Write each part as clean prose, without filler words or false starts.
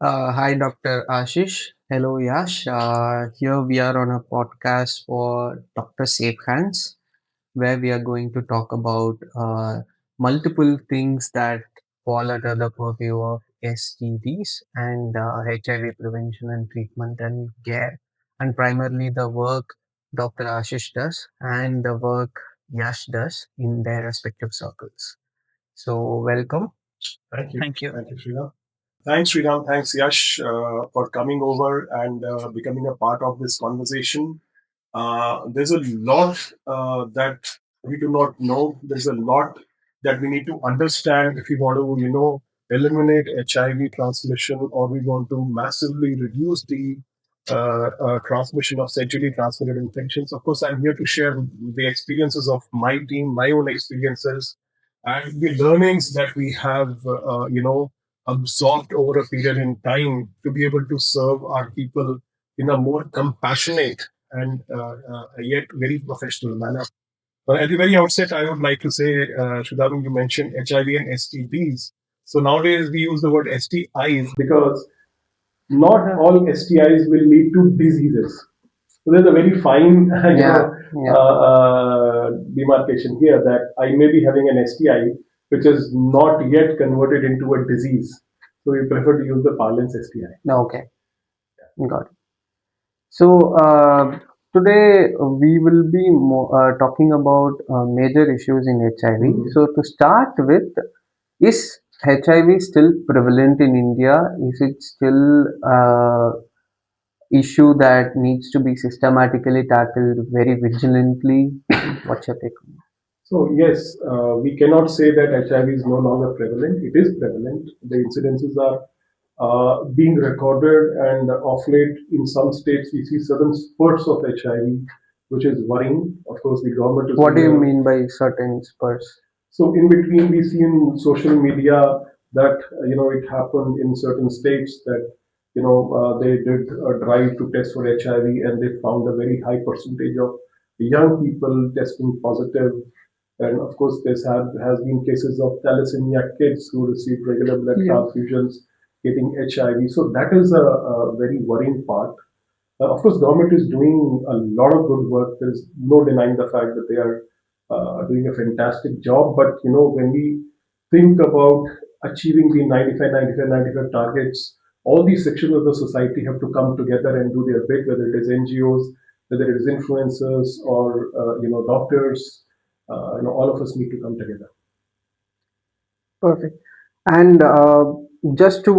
Hi, Dr. Ashish. Hello, Yash. Here we are on a podcast for DrSafeHands, where we are going to talk about multiple things that fall under the purview of STDs and HIV prevention and treatment and care, and primarily the work Dr. Ashish does and the work Yash does in their respective circles. So, welcome. Thank you. Thank you. Thank you, Sriram. Thanks, Sriram. Thanks, Yash, for coming over and becoming a part of this conversation. There's a lot that we do not know. There's a lot that we need to understand if we want to, eliminate HIV transmission or we want to massively reduce the transmission of sexually transmitted infections. Of course, I'm here to share the experiences of my team, my own experiences, and the learnings that we have, absorbed over a period in time to be able to serve our people in a more compassionate and yet very professional manner. But at the very outset, I would like to say, Shudaru, you mentioned HIV and STDs. So nowadays we use the word STIs because not all STIs will lead to diseases. So there's a very fine, demarcation here that I may be having an STI which is not yet converted into a disease. So we prefer to use the parlance STI. Okay, got it. So, today we will be talking about major issues in HIV. So, to start with, is HIV still prevalent in India? Is it still issue that needs to be systematically tackled very vigilantly? What's your take on So yes, we cannot say that HIV is no longer prevalent. It is prevalent. The incidences are being recorded, and of late, in some states, we see certain spurts of HIV, which is worrying. Of course, the government is. what do you mean by certain spurs? So in between, we see in social media that it happened in certain states that they did a drive to test for HIV, and they found a very high percentage of young people testing positive. And of course, has been cases of thalassemia kids who received regular blood transfusions getting HIV. So that is a very worrying part. Of course, government is doing a lot of good work. There is no denying the fact that they are doing a fantastic job. But when we think about achieving the 95, 95, 95 targets, all these sections of the society have to come together and do their bit, whether it is NGOs, whether it is influencers or doctors. All of us need to come together. Perfect. And just to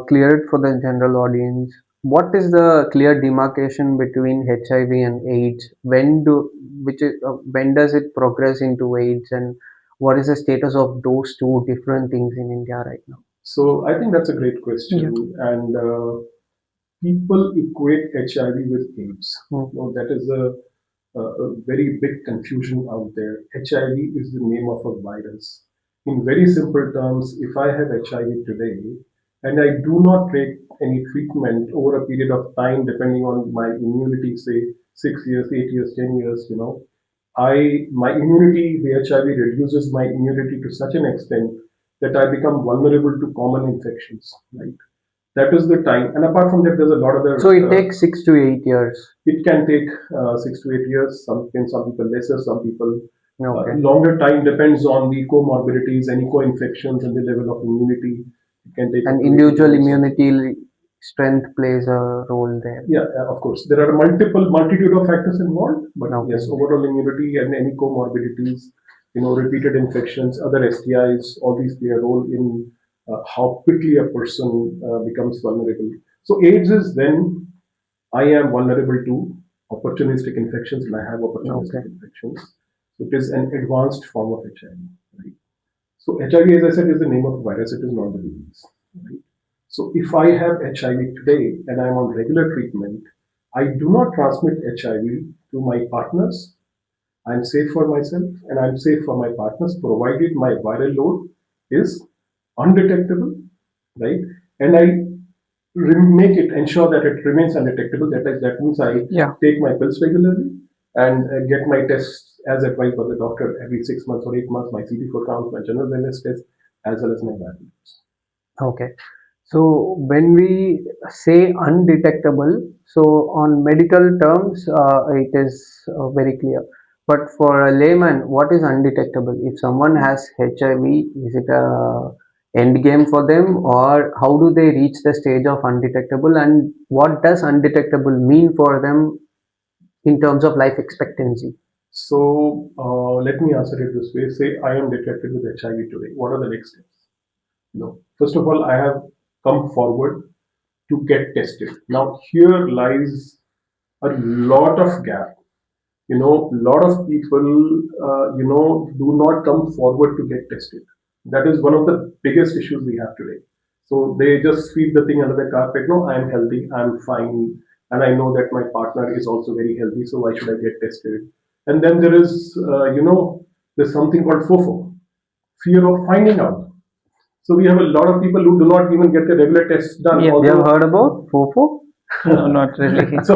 clear it for the general audience, what is the clear demarcation between HIV and AIDS? When does it progress into AIDS, and what is the status of those two different things in India right now? So I think that's a great question, and people equate HIV with AIDS. That is a very big confusion out there. HIV is the name of a virus. In very simple terms, if I have HIV today and I do not take any treatment over a period of time, depending on my immunity, say 6 years, 8 years, 10 years, my immunity, the HIV reduces my immunity to such an extent that I become vulnerable to common infections, right? That is the time. And apart from that, there's a lot of other. So it takes 6 to 8 years. It can take 6 to 8 years. Some people lesser, some people Okay. longer time. Depends on the comorbidities, any co-infections, and the level of immunity. It can take. And individual immunity strength plays a role there. Yeah, of course. There are multitude of factors involved, but yes, overall immunity and any comorbidities, repeated infections, other STIs, all these play a role in how quickly a person becomes vulnerable. So AIDS is when I am vulnerable to opportunistic infections and I have opportunistic infections. So it is an advanced form of HIV, right? So HIV, as I said, is the name of a virus. It is not the disease, right? So if I have HIV today and I'm on regular treatment, I do not transmit HIV to my partners. I'm safe for myself and I'm safe for my partners, provided my viral load is undetectable, right? And I make it ensure that it remains undetectable. That means I take my pills regularly and get my tests as advised by the doctor every 6 months or 8 months. My CD4 counts, my general wellness test, as well as my diabetes. Okay. So when we say undetectable, so on medical terms, it is very clear. But for a layman, what is undetectable? If someone has HIV, is it a end game for them, or how do they reach the stage of undetectable? And what does undetectable mean for them in terms of life expectancy? So let me answer it this way. Say I am detected with HIV today. What are the next steps? No. First of all, I have come forward to get tested. Now here lies a lot of gap. Lot of people, do not come forward to get tested. That is one of the biggest issues we have today. So they just sweep the thing under the carpet. No, I'm healthy, I'm fine, and I know that my partner is also very healthy. So why should I get tested? And then there is, there's something called FOFO, fear of finding out. So we have a lot of people who do not even get the regular tests done. Yeah, you have heard about FOFO? No, not really. So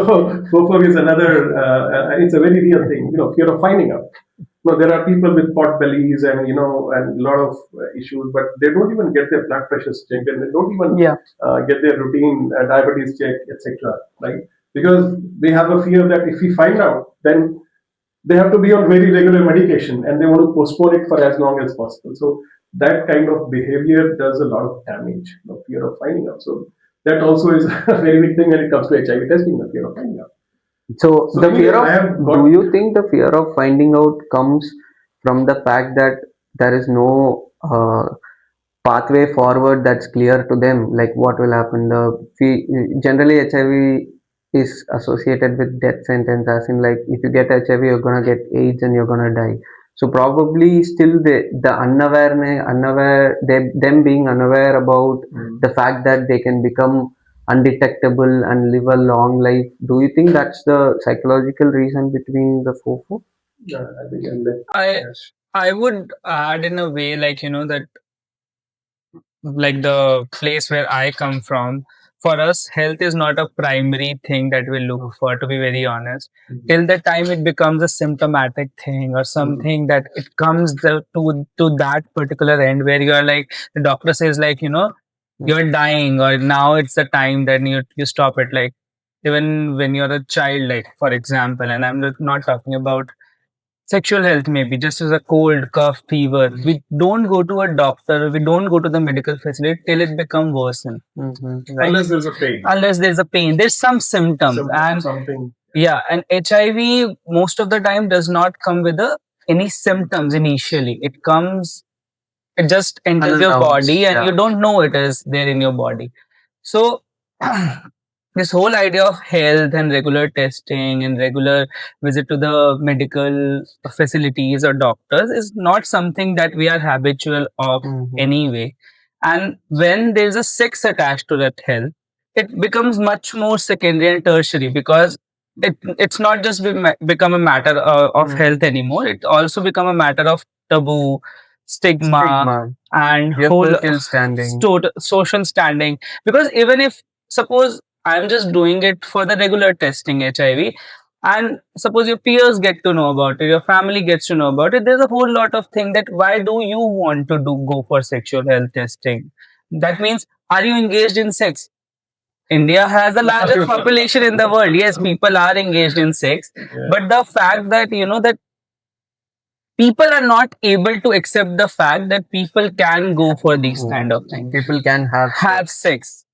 FOFO is another. It's a very real thing. Fear of finding out. No, there are people with pot bellies and and a lot of issues, but they don't even get their blood pressures checked and they don't even Yeah. get their routine diabetes checked, etc. Right? Because they have a fear that if we find out, then they have to be on very regular medication and they want to postpone it for as long as possible. So that kind of behavior does a lot of damage, fear of finding out. So that also is a very big thing when it comes to HIV testing, the fear of finding out. So So the fear I of, have do got you think the fear of finding out comes from the fact that there is no pathway forward that's clear to them, like what will happen? Generally HIV is associated with death sentence, as in like if you get HIV, you're gonna get AIDS and you're gonna die. So probably still the unaware, them being unaware about the fact that they can become undetectable and live a long life. Do you think that's the psychological reason between the FOFO? yeah, I think I'll let I Yash. I would add in a way like that like the place where I come from, for us, health is not a primary thing that we look for, to be very honest. Till the time it becomes a symptomatic thing or something that it comes to that particular end where you are like, the doctor says, like, you're dying, or now it's the time that you stop it. Like, even when you're a child, like, for example, and I'm not talking about sexual health, maybe just as a cold, cough, fever. We don't go to a doctor, we don't go to the medical facility till it become worsen. Right? Unless there's a pain, Unless there's a pain, there's some symptoms, and something. yeah, and HIV most of the time does not come with any symptoms initially. It just enters your body, and you don't know it is there in your body. So this whole idea of health and regular testing and regular visit to the medical facilities or doctors is not something that we are habitual of anyway. And when there's a sex attached to that health, it becomes much more secondary and tertiary, because it's not just become a matter of health anymore. It also become a matter of taboo, stigma, and Your whole social standing. social standing. Because even if, suppose, I'm just doing it for the regular testing HIV, and suppose your peers get to know about it, your family gets to know about it, there's a whole lot of thing that why do you want to go for sexual health testing? That means, are you engaged in sex? India has the largest population in the world. Yes, people are engaged in sex, but the fact that that people are not able to accept the fact that people can go for these kind of things. People can Have sex,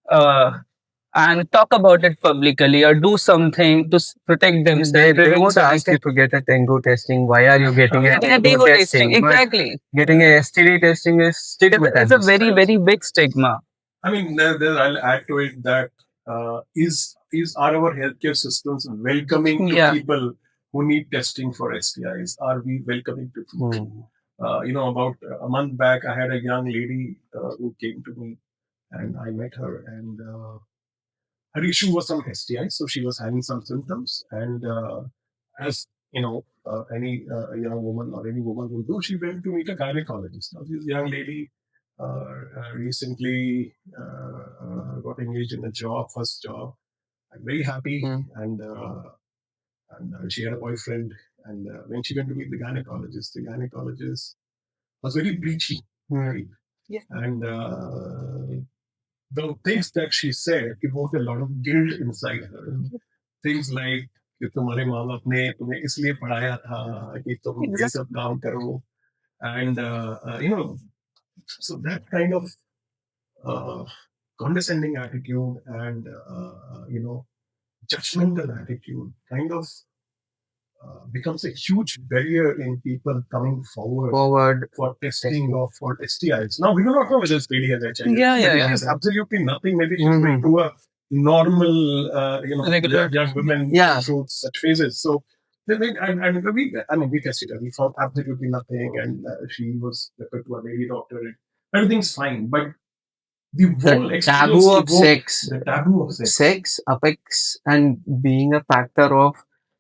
and talk about it publicly, or do something to protect themselves. They prevent won't ask you something. to get a Dengue testing. Why are you getting a Getting a Dengue Dengue testing? testing, But exactly. getting a STD testing is stick with It's a us. very, very big stigma. I mean, I'll add to it that is are our healthcare systems welcoming to Yeah. people who need testing for STIs? Are we welcoming to people? About a month back, I had a young lady who came to me, and I met her, and her issue was some STI, so she was having some symptoms, and as any young woman or any woman will do, she went to meet a gynecologist. Now, this young lady recently got engaged in a job, first job. I'm very happy, and she had a boyfriend. And when she went to meet the gynecologist was very preachy, right? Yeah. And the things that she said evoked a lot of guilt inside her. Things like कि तुम्हारे माँ बाप ने तुम्हें इसलिए पढ़ाया था कि तुम ये सब काम करो, and so that kind of uh, condescending attitude and judgmental attitude kind of becomes a huge barrier in people coming forward for testing of for STIs. Now we do not know whether this lady has HIV. There is absolutely nothing. Maybe she's going to a normal, Regular. young women through such phases. So we tested her. We found absolutely nothing, and she was referred to a lady doctor. And everything's fine, but the whole The taboo of sex, the taboo of sex. sex affects and being a factor of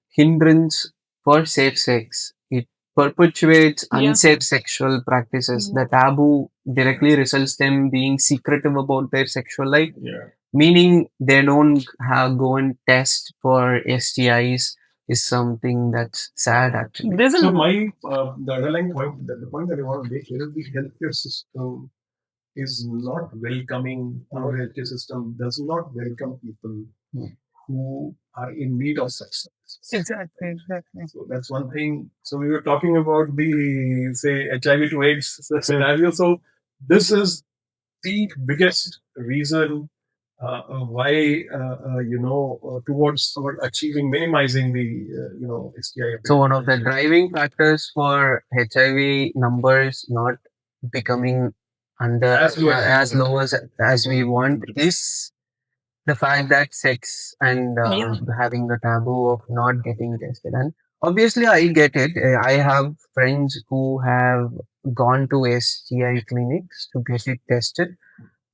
hindrance for safe sex. It perpetuates unsafe sexual practices. The taboo directly results them being secretive about their sexual life, meaning they don't go and test for STIs is something that's sad actually. So the underlying point, the point that I want to make here is the healthcare system is not welcoming. Our healthcare system does not welcome people who are in need of such services. Exactly. So that's one thing. So we were talking about the say HIV to AIDS scenario. So this is the biggest reason why towards achieving minimizing the STI. So one of the driving factors for HIV numbers not becoming under as low as we want is the fact that sex and having the taboo of not getting tested. And obviously, I get it. I have friends who have gone to STI clinics to get it tested,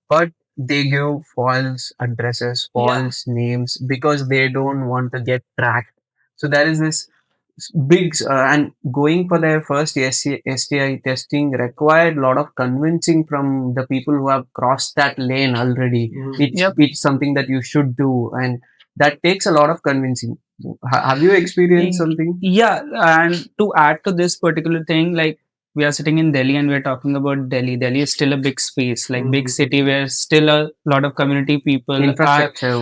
but they give false addresses, false names because they don't want to get tracked. So there is this big and going for their first STI testing required a lot of convincing from the people who have crossed that lane already. It's something that you should do, and that takes a lot of convincing. Have you experienced something? Yeah, and to add to this particular thing, like we are sitting in Delhi and we're talking about Delhi. Delhi is still a big space, like big city where still a lot of community people infrastructure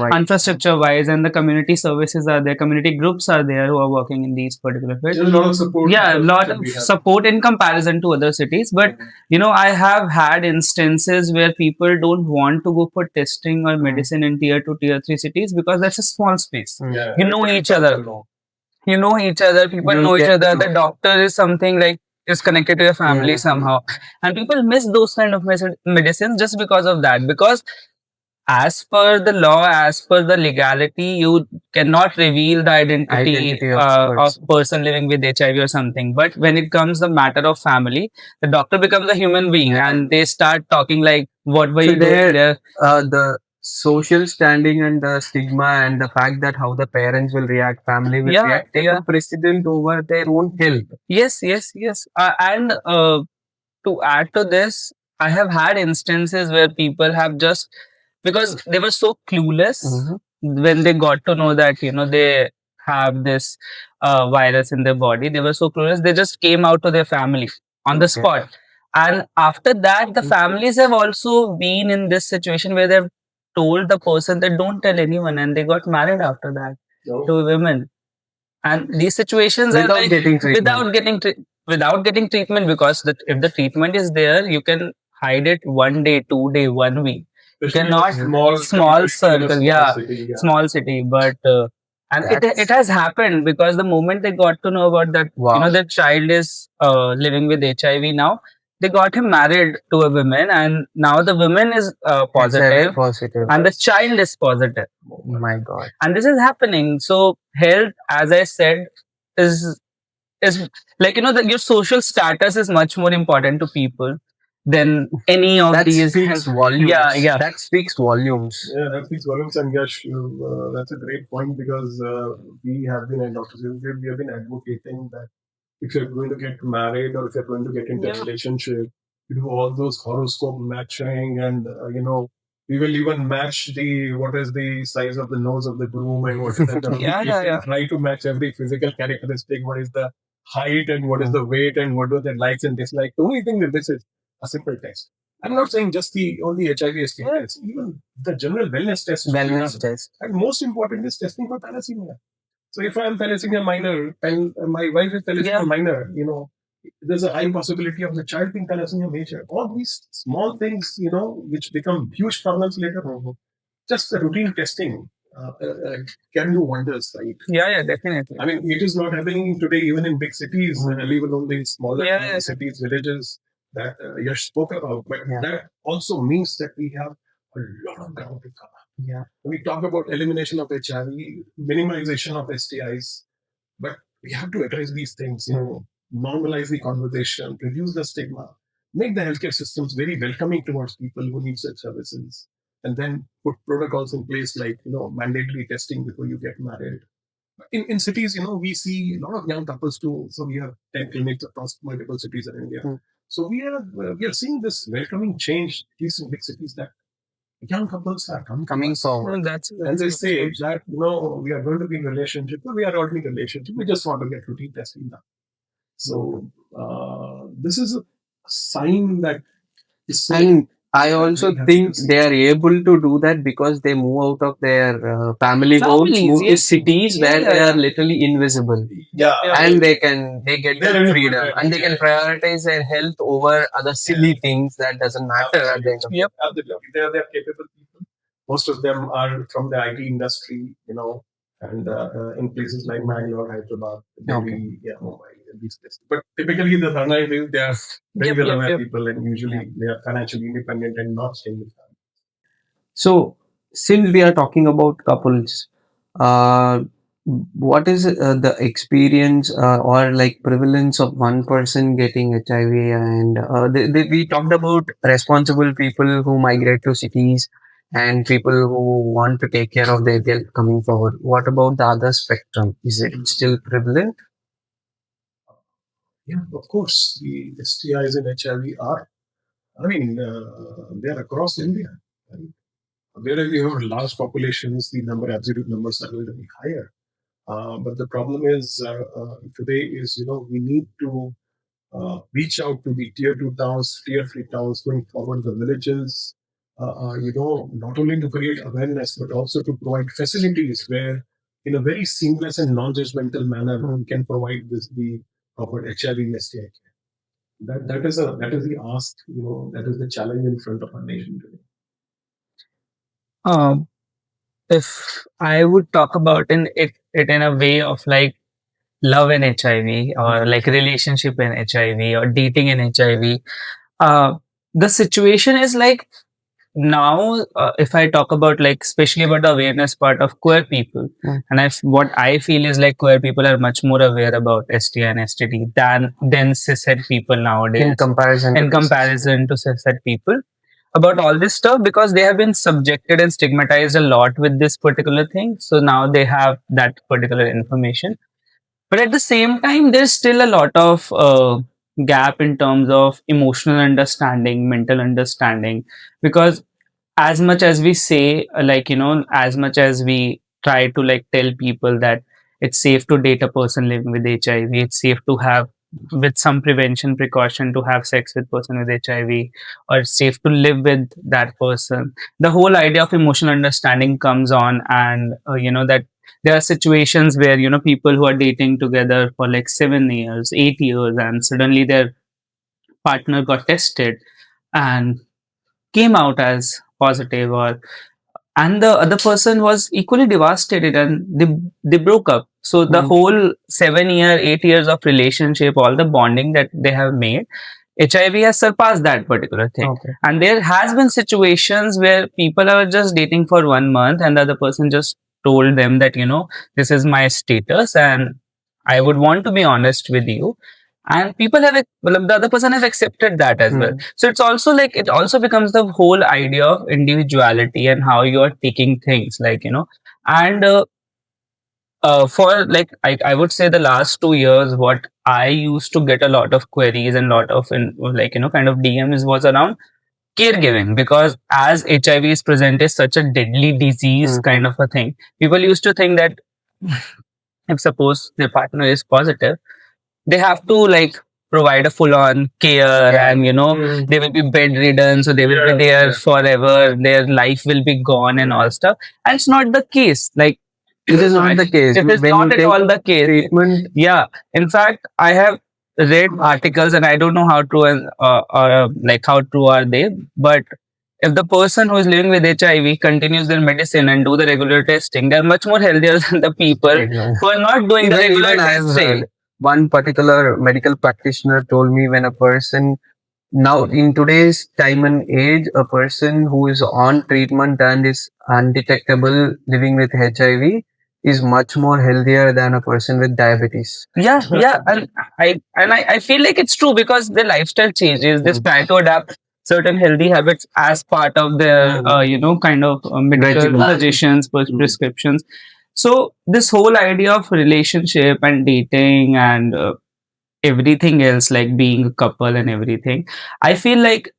wise, and the community services are there, community groups are there who are working in these particular fields. There's a lot of support. Yeah, a lot of support in comparison to other cities. But I have had instances where people don't want to go for testing or medicine in tier 2, tier 3 cities because that's a small space. You know each other. You know each other, people know each other. The doctor is something like is connected to your family somehow. And people miss those kind of medicines just because of that. Because as per the law, as per the legality, you cannot reveal the identity of person living with HIV or something. But when it comes the matter of family, the doctor becomes a human being and they start talking like, what were you doing there? The social standing and the stigma and the fact that how the parents will react, family will react, take a precedent over their own health. Yes. And to add to this, I have had instances where people have just because they were so clueless when they got to know that they have this virus in their body. They were so clueless. They just came out to their family on the spot. And after that, the families have also been in this situation where they've told the person that don't tell anyone, and they got married after that to women. And these situations Without are like, getting treatment. without getting treatment, because if the treatment is there, you can hide it 1 day, 2 day, 1 week. You cannot small circle, small city, but and it has happened because the moment they got to know about that, the child is living with HIV now. They got him married to a woman, and now the woman is positive, and the child is positive. Oh my God. And this is happening. So health, as I said, is like your social status is much more important to people than any of That these. speaks volumes. Yeah. That speaks volumes. Yeah, that speaks volumes. And Yash, that's a great point because we have been at Dr. Zilvir, we have been advocating that if you're going to get married or if you're going to get into a relationship, you do all those horoscope matching and, we will even match what is the size of the nose of the groom and what is the Yeah. try to match every physical characteristic, what is the height and what is the weight and what are the likes and dislikes. The only thing that this is a simple test. I'm not saying just the only HIV STIs, even the general wellness test. Wellness test. And most important is testing for thalassemia. So if I'm thalassemia minor and my wife is thalassemia minor, there's a high possibility of the child being thalassemia major. All these small things, which become huge problems later. Just the routine testing can do wonders, right? Yeah, definitely. I mean, it is not happening today even in big cities, leave alone the smaller cities, villages that Yash spoke about. But that also means that we have a lot of ground to cover. Yeah. We talk about elimination of HIV, minimization of STIs, but we have to address these things, normalize the conversation, reduce the stigma, make the healthcare systems very welcoming towards people who need such services, and then put protocols in place like, mandatory testing before you get married. In cities, we see a lot of young couples too. So we have 10 clinics across multiple cities in India. So we are seeing this welcoming change, at least in big cities, that young couples are coming forward. And they say that, we are going to be in a relationship, or we are already in a relationship. We just want to get routine testing done. So this is a sign that is so. And I also think they are able to do that because they move out of their family homes, Families, move to yes. cities where they are literally invisible, Yeah. and they get They're that in freedom, freedom. and they can prioritize their health over other silly things that doesn't matter at the end of Yep. Absolutely. They're capable people. Most of them are from the IT industry, and in places like Bangalore, Hyderabad, Delhi, Mumbai, and these places. But typically, the Ranai, they are very well aware people, and usually they are financially independent and not staying with family. So, since we are talking about couples, uh, what is the experience or like prevalence of one person getting HIV? And we talked about responsible people who migrate to cities and people who want to take care of their health coming forward. What about the other spectrum? Is it still prevalent? Yeah, of course, the STIs and HIV are. I mean, they are across India. Right? Whereas you have large populations, the absolute numbers are going to be higher. But the problem is today is, we need to reach out to the tier 2 towns, tier 3 towns, going forward, the villages, not only to create awareness, but also to provide facilities where, in a very seamless and non-judgmental manner, we can provide the proper HIV and STI care. That is the ask, that is the challenge in front of our nation today. Um, if I would talk about it in a way of like love in HIV or like relationship in HIV or dating in HIV, uh, the situation is like now, if I talk about like especially about the awareness part of queer people, and what I feel is like queer people are much more aware about STI and STD than cishet people nowadays. In comparison to cishet people about all this stuff, because they have been subjected and stigmatized a lot with this particular thing. So now they have that particular information, but at the same time there's still a lot of gap in terms of emotional understanding, mental understanding, because as much as we say, like, as much as we try to like tell people that it's safe to date a person living with HIV, it's safe to have with some prevention precaution to have sex with person with HIV, or it's safe to live with that person, the whole idea of emotional understanding comes on. And that there are situations where people who are dating together for like 7 years, 8 years, and suddenly their partner got tested and came out as positive, or and the other person was equally devastated, and they broke up. So the whole 7 year 8 years of relationship, all the bonding that they have made, HIV has surpassed that particular thing. Okay. And there has been situations where people are just dating for 1 month and the other person just told them that this is my status and I would want to be honest with you, and people have well, the other person has accepted that as well. So it's also like it also becomes the whole idea of individuality and how you are taking things, like and for like I would say the last 2 years, what I used to get a lot of queries and lot of like kind of DMs was around caregiving, because as HIV is presented such a deadly disease kind of a thing, people used to think that if suppose their partner is positive, they have to like provide a full-on care, and they will be bedridden, so they will be there forever. Their life will be gone and all stuff. And it's not the case. Like, It is not the case. it is When not you at take all the case. treatment, Yeah. In fact, I have read articles, and I don't know how true and like how true are they, but if the person who is living with HIV continues their medicine and do the regular testing, they're much more healthier than the people exactly. who are not doing the regular Even I've testing. heard one particular medical practitioner told me when a person now in today's time and age, a person who is on treatment and is undetectable living with HIV is much more healthier than a person with diabetes. Yeah, yeah, and I feel like it's true because their lifestyle changes. They try to adapt certain healthy habits as part of their kind of medical Regimen. suggestions, prescriptions. So this whole idea of relationship and dating and everything else, like being a couple and everything, I feel like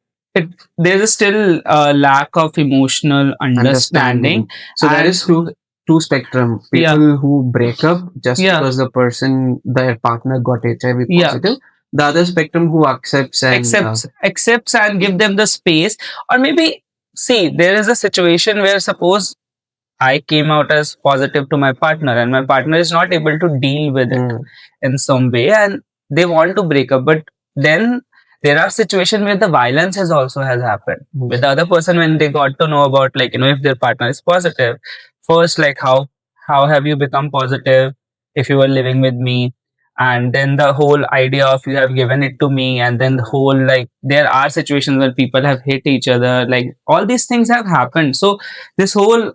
there's still a lack of emotional understanding. So there And is two spectrum. yeah, People who break up just yeah, because the person, their partner got HIV yeah, positive. The other spectrum who accepts and accepts and give them the space. Or maybe, see, there is a situation where, suppose I came out as positive to my partner, and my partner is not able to deal with it in some way, and they want to break up. But then there are situations where the violence has happened with the other person when they got to know about, like, if their partner is positive. First, like, how have you become positive if you were living with me? And then the whole idea of you have given it to me, and then the whole, like, there are situations where people have hit each other, like all these things have happened. So this whole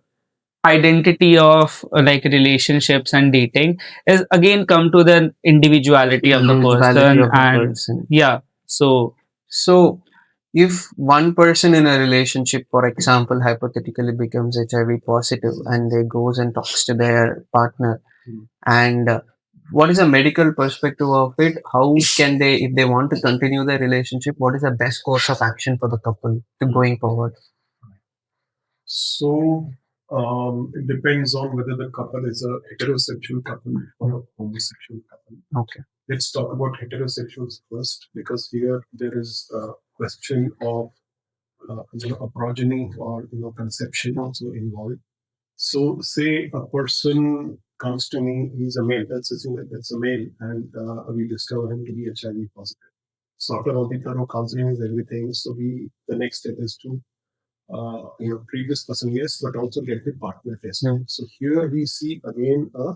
identity of like relationships and dating is again come to the individuality of the individuality person. of the And person. yeah, so So, if one person in a relationship, for example, hypothetically becomes HIV positive and they goes and talks to their partner, and what is a medical perspective of it? How can they, if they want to continue their relationship, what is the best course of action for the couple to going forward? So it depends on whether the couple is a heterosexual couple or a homosexual couple. Okay. Let's talk about heterosexuals first, because here there is a question of a progeny or conception also involved. So, say a person comes to me, he's a male. Let's assume that that's a male, and we discover him to be HIV positive. So after all the thorough counseling is everything, so the next step is to treat this person, yes, but also get the partner tested. So here we see again a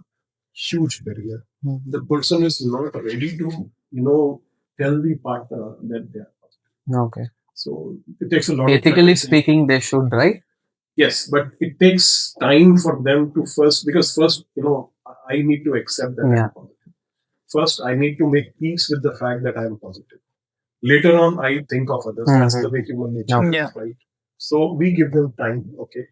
huge barrier. The person is not ready to tell the partner that they are positive. Okay. So it takes a lot. Ethically speaking, they should, right? Yes, but it takes time for them to first, because first, I need to accept that I'm positive. First, I need to make peace with the fact that I'm positive. Later on, I think of others. That's the way human nature is, yeah, right? So we give them time. Okay,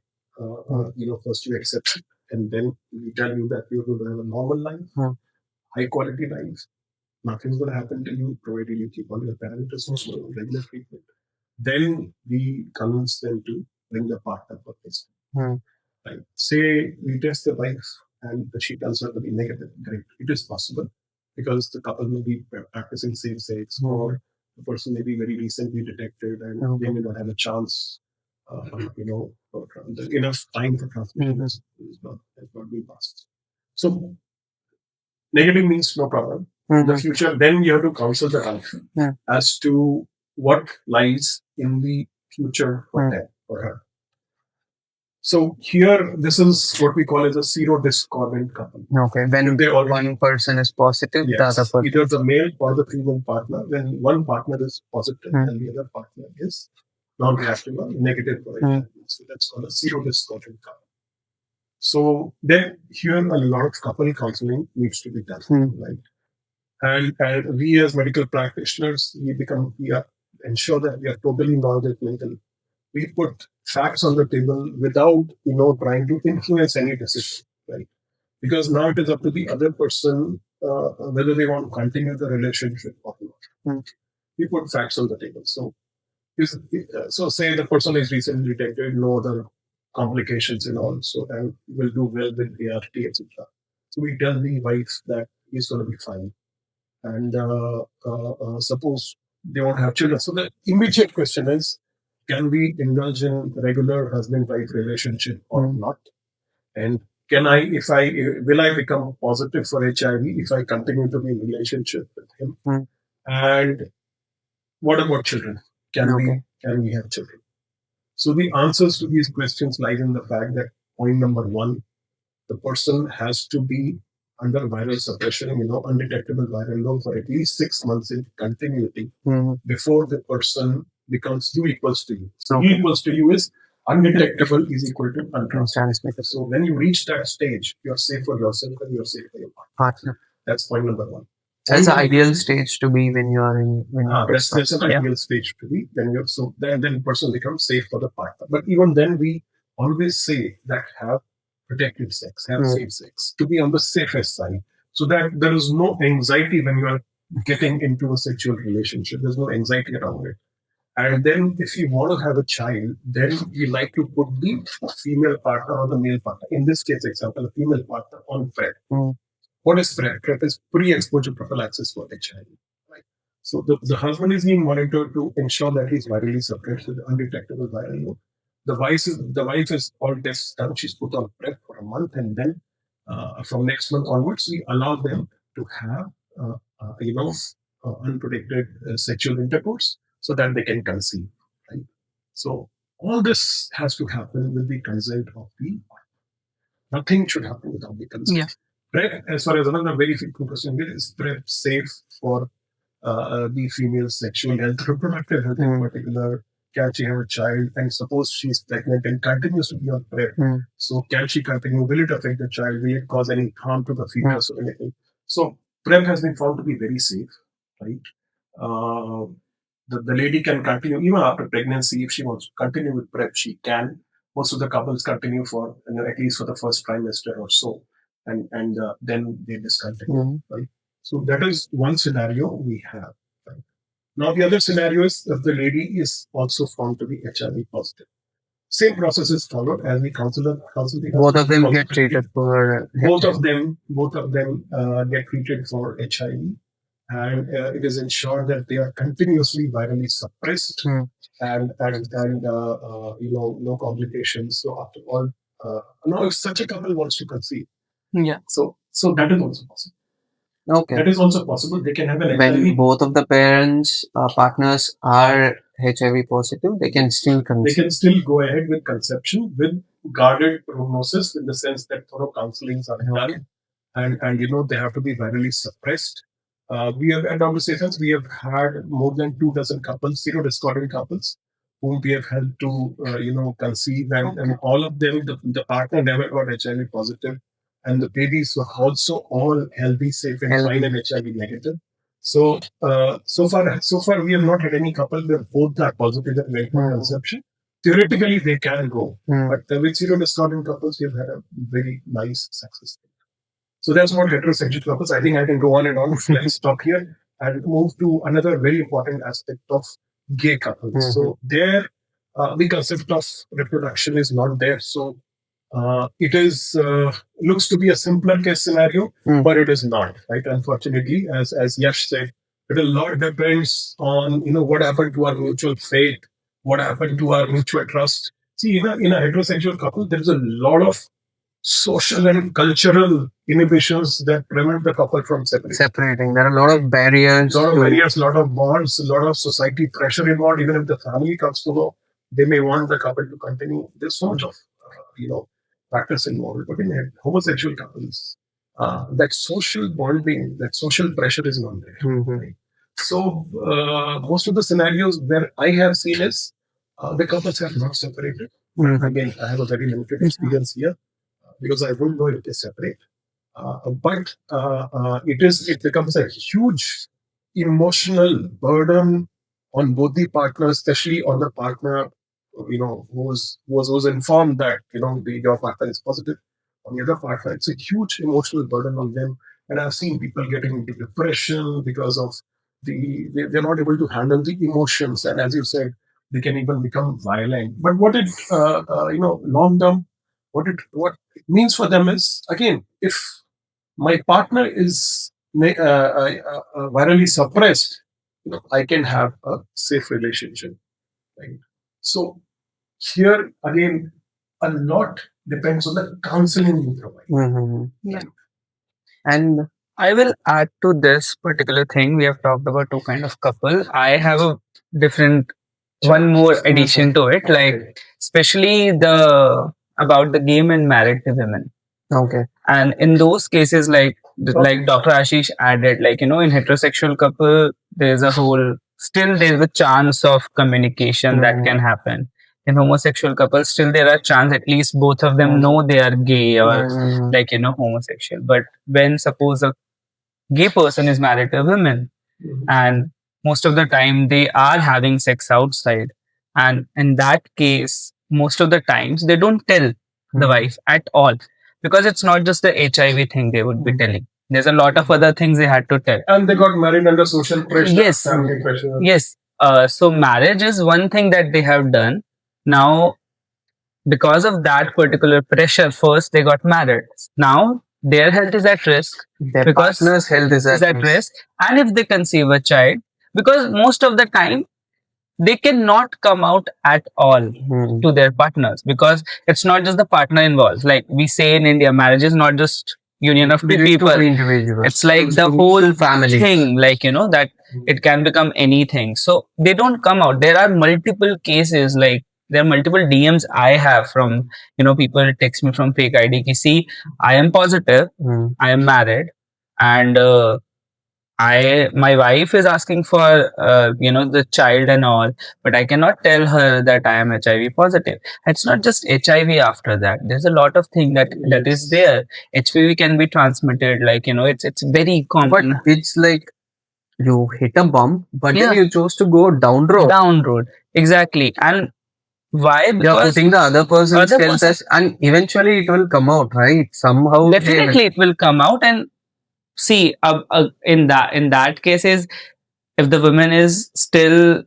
first you accept it, and then we tell you that you're going to have a normal life, high quality life. Nothing's going to happen to you, provided you keep all your parameters also regular treatment. Then we convince them to bring the partner for testing. Right. Say we test the wife and she turns out to be negative. Great. It is possible because the couple may be practicing same sex, or the person may be very recently detected and they may not have a chance, enough time for transmission has not been passed. So negative means no problem. In the future, then you have to counsel the wife as to what lies in the future for them, for her. So here, this is what we call as a zero discordant couple. Okay. When They all one person is positive, the other person. either the male or the female partner. When one partner is positive and the other partner is non-reactive or negative for HIV. So that's called a zero discordant couple. So then here a lot of couple counseling needs to be done, right? And we as medical practitioners, we are ensure that we are totally non-judgmental. We put facts on the table without trying to influence any decision, right? Because now it is up to the other person whether they want to continue the relationship or not. We put facts on the table. So say the person is recently detected, no other complications and all, so and will do well with ART, etc. So we tell the wife that he's going to be fine. and suppose they won't have children. So the immediate question is, can we indulge in regular husband-wife relationship or not? And can I, if I, will I become positive for HIV if I continue to be in relationship with him? And what about children? Can we have children? So the answers to these questions lie in the fact that point number one, the person has to be under viral suppression, undetectable viral load for at least 6 months in continuity before the person becomes U equals to U. So U equals to U is undetectable is equal to untransmitted. So when you reach that stage, you're safe for yourself and you're safe for your partner. That's point number one. That's the ideal stage to be when you are in. That's an ideal stage to be when you're so then the person becomes safe for the partner. But even then, we always say that have protected sex, have safe sex, to be on the safest side, so that there is no anxiety when you are getting into a sexual relationship. There's no anxiety around it. And then, if you want to have a child, then you like to put the female partner or the male partner. In this case, example, the female partner on PrEP. What is PrEP? PrEP is pre-exposure prophylaxis for HIV. Right. So the husband is being monitored to ensure that he's virally suppressed with undetectable viral load. The wife is all tests done. She's put on PrEP for a month, and then from next month onwards, we allow them to have uh, unprotected sexual intercourse so that they can conceive. Right. So all this has to happen with the consent of the. Nothing should happen without the consent. Yeah. PrEP, as far as another very frequent question here, is PrEP safe for the female sexual health, reproductive health in particular? Can she have a child? And suppose she's pregnant and continues to be on PrEP, so can she continue? Will it affect the child? Will it cause any harm to the fetus or anything? So PrEP has been found to be very safe, right? Uh, the lady can continue even after pregnancy if she wants to continue with PrEP. She can. Most of the couples continue for at least for the first trimester or so, and then they discontinue. Right. So that is one scenario we have. Right? Now the other scenario is if the lady is also found to be HIV positive. Same process is followed as we counsel the both of them get treated for both of them get treated for HIV, and it is ensured that they are continuously virally suppressed and no complications. So after all, now if such a couple wants to conceive, so that is also possible. Okay. That is also possible. They can have an when HIV. Both of the parents partners are HIV positive, they can still conceive. They can still go ahead with conception with guarded prognosis in the sense that thorough counselings are done, and they have to be virally suppressed. We have at DrSafeHands, we have had more than 2 dozen couples, discordant couples, whom we have helped to conceive, and all of them, the partner never got HIV positive, and the babies were also all healthy, safe, and fine, and HIV negative. So so far we have not had any couple where both are positive and went for conception. Theoretically, they can go, but with discordant couples, we have had a very nice success. So that's what heterosexual couples. I think I can go on and on. Let's stop here and move to another very important aspect of gay couples. So there, the concept of reproduction is not there. So it is looks to be a simpler case scenario, but it is not. Right? Unfortunately, as Yash said, it a lot depends on what happened to our mutual faith, what happened to our mutual trust. See, in a heterosexual couple, there is a lot of social and cultural inhibitions that prevent the couple from separating. There are a lot of barriers. A lot of bonds, a lot of society pressure involved. Even if the family comes to know, they may want the couple to continue. There's so much of, factors involved. But in homosexual couples, that social bonding, that social pressure is not there. Right? So most of the scenarios where I have seen is the couples have not separated. Again, I have a very limited experience here because I wouldn't know if they separate. But it becomes a huge emotional burden on both the partners, especially on the partner, who was informed that your partner is positive. On the other partner, it's a huge emotional burden on them, and I've seen people getting into depression because of they're not able to handle the emotions, and as you said, they can even become violent. But what it long term, what it means for them is, again, if my partner is virally suppressed, I can have a safe relationship. Right. So here again, a lot depends on the counseling you provide. Yeah. Right. And I will add to this particular thing. We have talked about two kind of couple. I have a different one more addition to it, like especially the about the game and married women. okay. And in those cases, like Dr. Ashish added, like in heterosexual couple, there's a whole still there's a chance of communication that can happen. In homosexual couples, still there are chance at least both of them know they are gay or homosexual. But when suppose a gay person is married to a woman, and most of the time they are having sex outside, and in that case most of the times they don't tell the wife at all, because it's not just the HIV thing they would be telling. There's a lot of other things they had to tell. And they got married under social pressure, Yes. family pressure. Yes. So marriage is one thing that they have done. Now, because of that particular pressure, first they got married. Now their health is at risk. Their Because partner's health is is at risk. And if they conceive a child, because most of the time they cannot come out at all to their partners, because it's not just the partner involved. Like we say in India, marriage is not just union of two people. Individuals. It's like the whole family. thing, like that it can become anything. So they don't come out. There are multiple cases, like there are multiple DMs I have from people text me from fake ID ki, see, I am positive, I am married, and my wife is asking for the child and all, but I cannot tell her that I am HIV positive. It's not just HIV. After that, there's a lot of thing that is there. HPV can be transmitted, like it's very common. But it's like you hit a bump, but Yeah. then you chose to go down road. Down road, exactly. And why? You're Because putting the other person's other health person- as, and eventually it will come out, right? Somehow. definitely it will come out. And see, in that cases, if the woman is still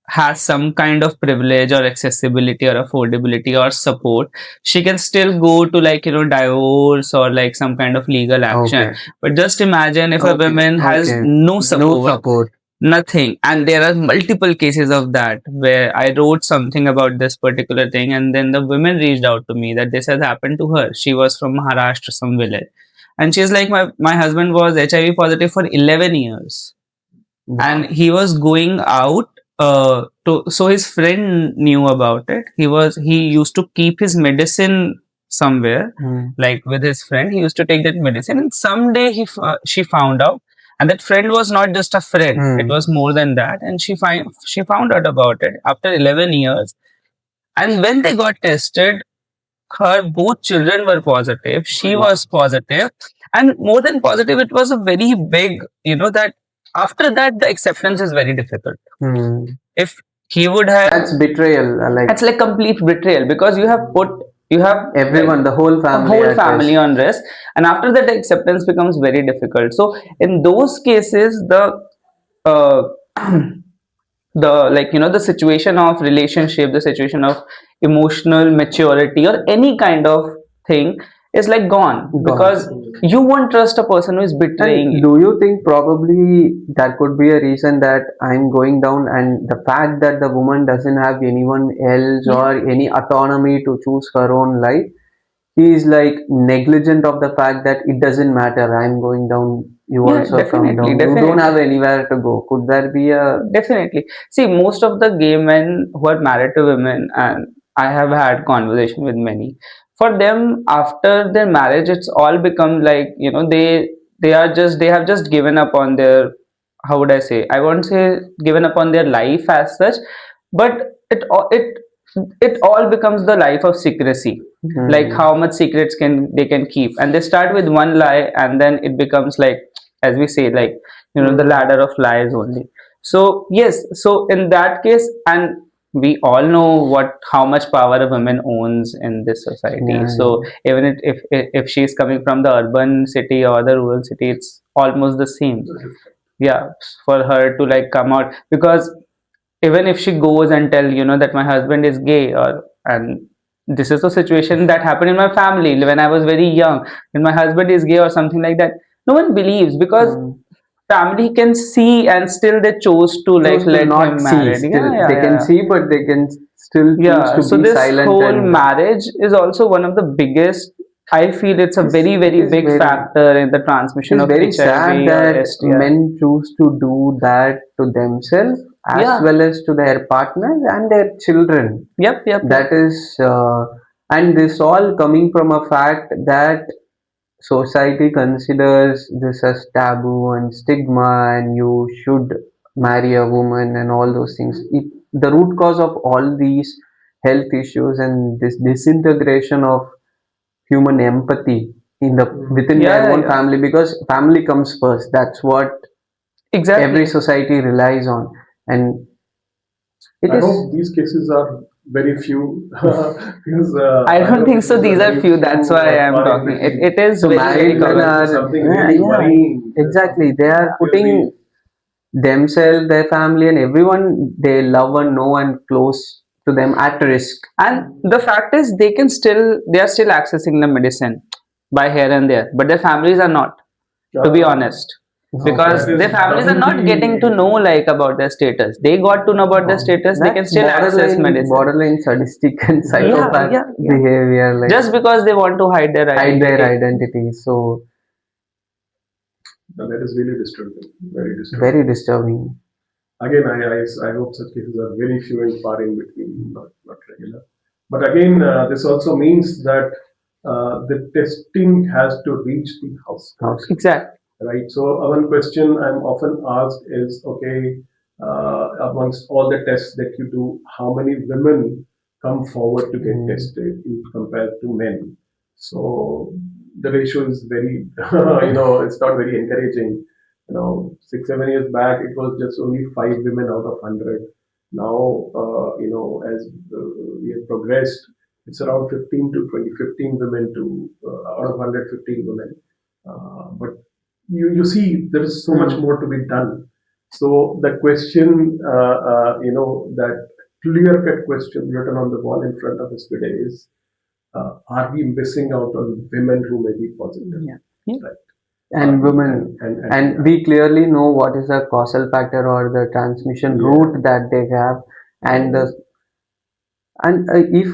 has some kind of privilege or accessibility or affordability or support, she can still go to divorce or like some kind of legal action. Okay. But just imagine if a Okay, woman has okay. no support, No support. nothing. And there are multiple cases of that where I wrote something about this particular thing, and then the women reached out to me that this has happened to her. She was from Maharashtra, some village, and she's like, my husband was HIV positive for 11 years. Wow. And he was going out so his friend knew about it. He used to keep his medicine somewhere, like with his friend. He used to take that medicine, and someday she found out, and that friend was not just a friend, it was more than that. And she found out about it after 11 years. And when they got tested, her both children were positive, she was positive, and more than positive, it was a very big, that after that the acceptance is very difficult. If he would have, That's betrayal. that's like complete betrayal, because you have everyone, the whole family. whole family on risk, and after that the acceptance becomes very difficult. So in those cases, uh, the situation of relationship, the situation of emotional maturity or any kind of thing is like gone, because you won't trust a person who is betraying And you. do you think probably that could be a reason that I'm going down, and the fact that the woman doesn't have anyone else or any autonomy to choose her own life, he is like negligent of the fact that it doesn't matter, I'm going down, you Yeah, also come definitely, down, you definitely. don't have anywhere to go. Could there be a Definitely. See, most of the gay men who are married to women, and I have had conversation with many. For them, after their marriage, it's all become like they have just given up on their, how would I say? I won't say given up on their life as such, but it all becomes the life of secrecy. Like how much secrets they can keep, and they start with one lie, and then it becomes like, as we say, like the ladder of lies only. So yes, so in that case, and we all know how much power a woman owns in this society. Yeah, So even if she's coming from the urban city or the rural city, it's almost the same. Yeah, for her to like come out, because even if she goes and tell that my husband is gay, or and this is the situation that happened in my family when I was very young, and my husband is gay or something like that, No one believes because family can see and still they chose to like Chose to let not him see. married. Still, Yeah, yeah, they can yeah. see, but they can still choose Yeah, to so be this silent whole and. marriage is also one of the biggest. I feel it's a very, It very is big very. factor in the It transmission is of very sad HIV or that STI. men choose to do that to themselves as Yeah. well as to their partners and their children. Yep, yep, yep. That is, and this all coming from a fact that society considers this as taboo and stigma, and you should marry a woman and all those things. The root cause of all these health issues and this disintegration of human empathy in the within Yeah, their yeah, own yeah. family, because family comes first. That's what every Exactly. society relies on, and it I is. hope these cases are very few because I I don't know think these so. cases are These are very few. That's few why or I'm far in talking. between. It is So very, very married men This common. is are, something yeah, really yeah, worrying. exactly. They Something are really. putting themselves, their family, and everyone they love and know and close to them at risk. And the fact is, they are still accessing the medicine by here and there, but their families are not, to be honest. Because That their is families are not getting to know doubly. like about their status. They got to know about their status, they can That's still access medicine. borderline sadistic and Yeah, psychopath yeah, yeah. behavior, like Just because they want to hide their hide their identity. identity. So That is really disturbing. Very very disturbing. disturbing. Again, I hope such cases are very few and far in between, not regular. But again, this also means that the testing has to reach the household, House. Exactly. right? So one question I'm often asked is, okay, amongst all the tests that you do, how many women come forward to get tested in compared to men? So the ratio is very, it's not very encouraging. 6 7 years back, it was just only 5 women out of 100. Now, as we have progressed, it's around 15 to 20, 15 women to out of 100, 15 women. But you see, there is so much more to be done. So the question, that clear-cut question written on the wall in front of us today is, are we missing out on women who may be positive? Yeah. Yeah. Right. And women, and we clearly know what is the causal factor or the transmission route that they have, and the and if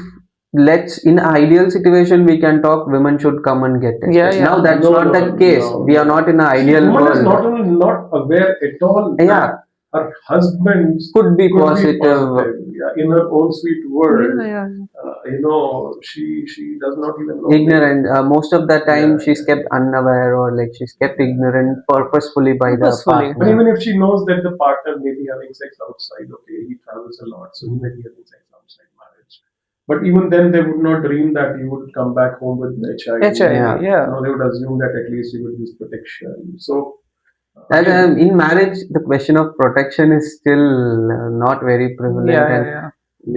let's in ideal situation we can talk women should come and get tested. Yeah, yeah. Now that's No, not no, the case. no, We are no. not in an See, ideal woman is world. not only not aware at all Yeah, that her husband could be could be positive. positive. Yeah, in her own sweet world, Yeah, yeah. she does not even know. Ignorant. Most of the time, Yeah, she's kept unaware or like she's kept ignorant purposefully by the Purposefully. And partner. even if she knows that the partner may be having sex outside, okay, he travels a lot, so he may be having sex outside marriage. But even then, they would not dream that you would come back home with HIV. Yeah. HIV, yeah. They would assume that at least you would use protection. So And again, in marriage, the question of protection is still not very prevalent, Yeah, and yeah,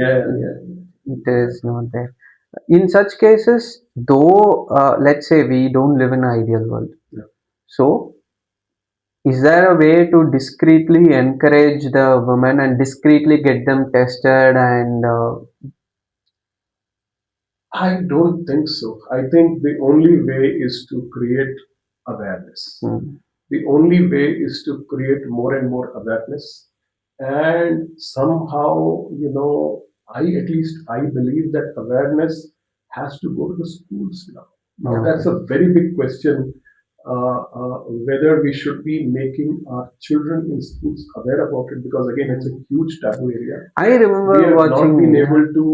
yeah, yeah, it is not there. In such cases, though, let's say we don't live in an ideal world. yeah. So, is there a way to discreetly encourage the women and discreetly get them tested and I don't think so. I think the only way is to create awareness. hmm, The only way is to create more and more awareness. And somehow, I at least I believe that awareness has to go to the schools now. Now that's a very big question, whether we should be making our children in schools aware about it, because again, it's a huge taboo area. I We remember have not been watching able to.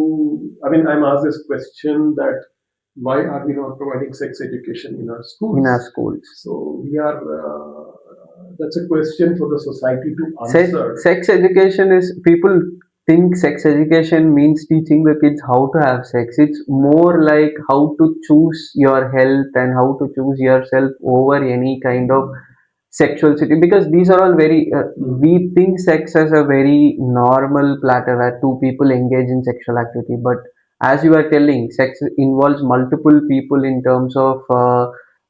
I mean, I'm asked this question that why are we not providing sex education in our schools? in our schools. So we are. That's a question for the society to Sex, answer. sex education is people think sex education means teaching the kids how to have sex. It's more like how to choose your health and how to choose yourself over any kind of sexual city, because these are all very we think sex as a very normal platter where two people engage in sexual activity, but as you are telling, sex involves multiple people in terms of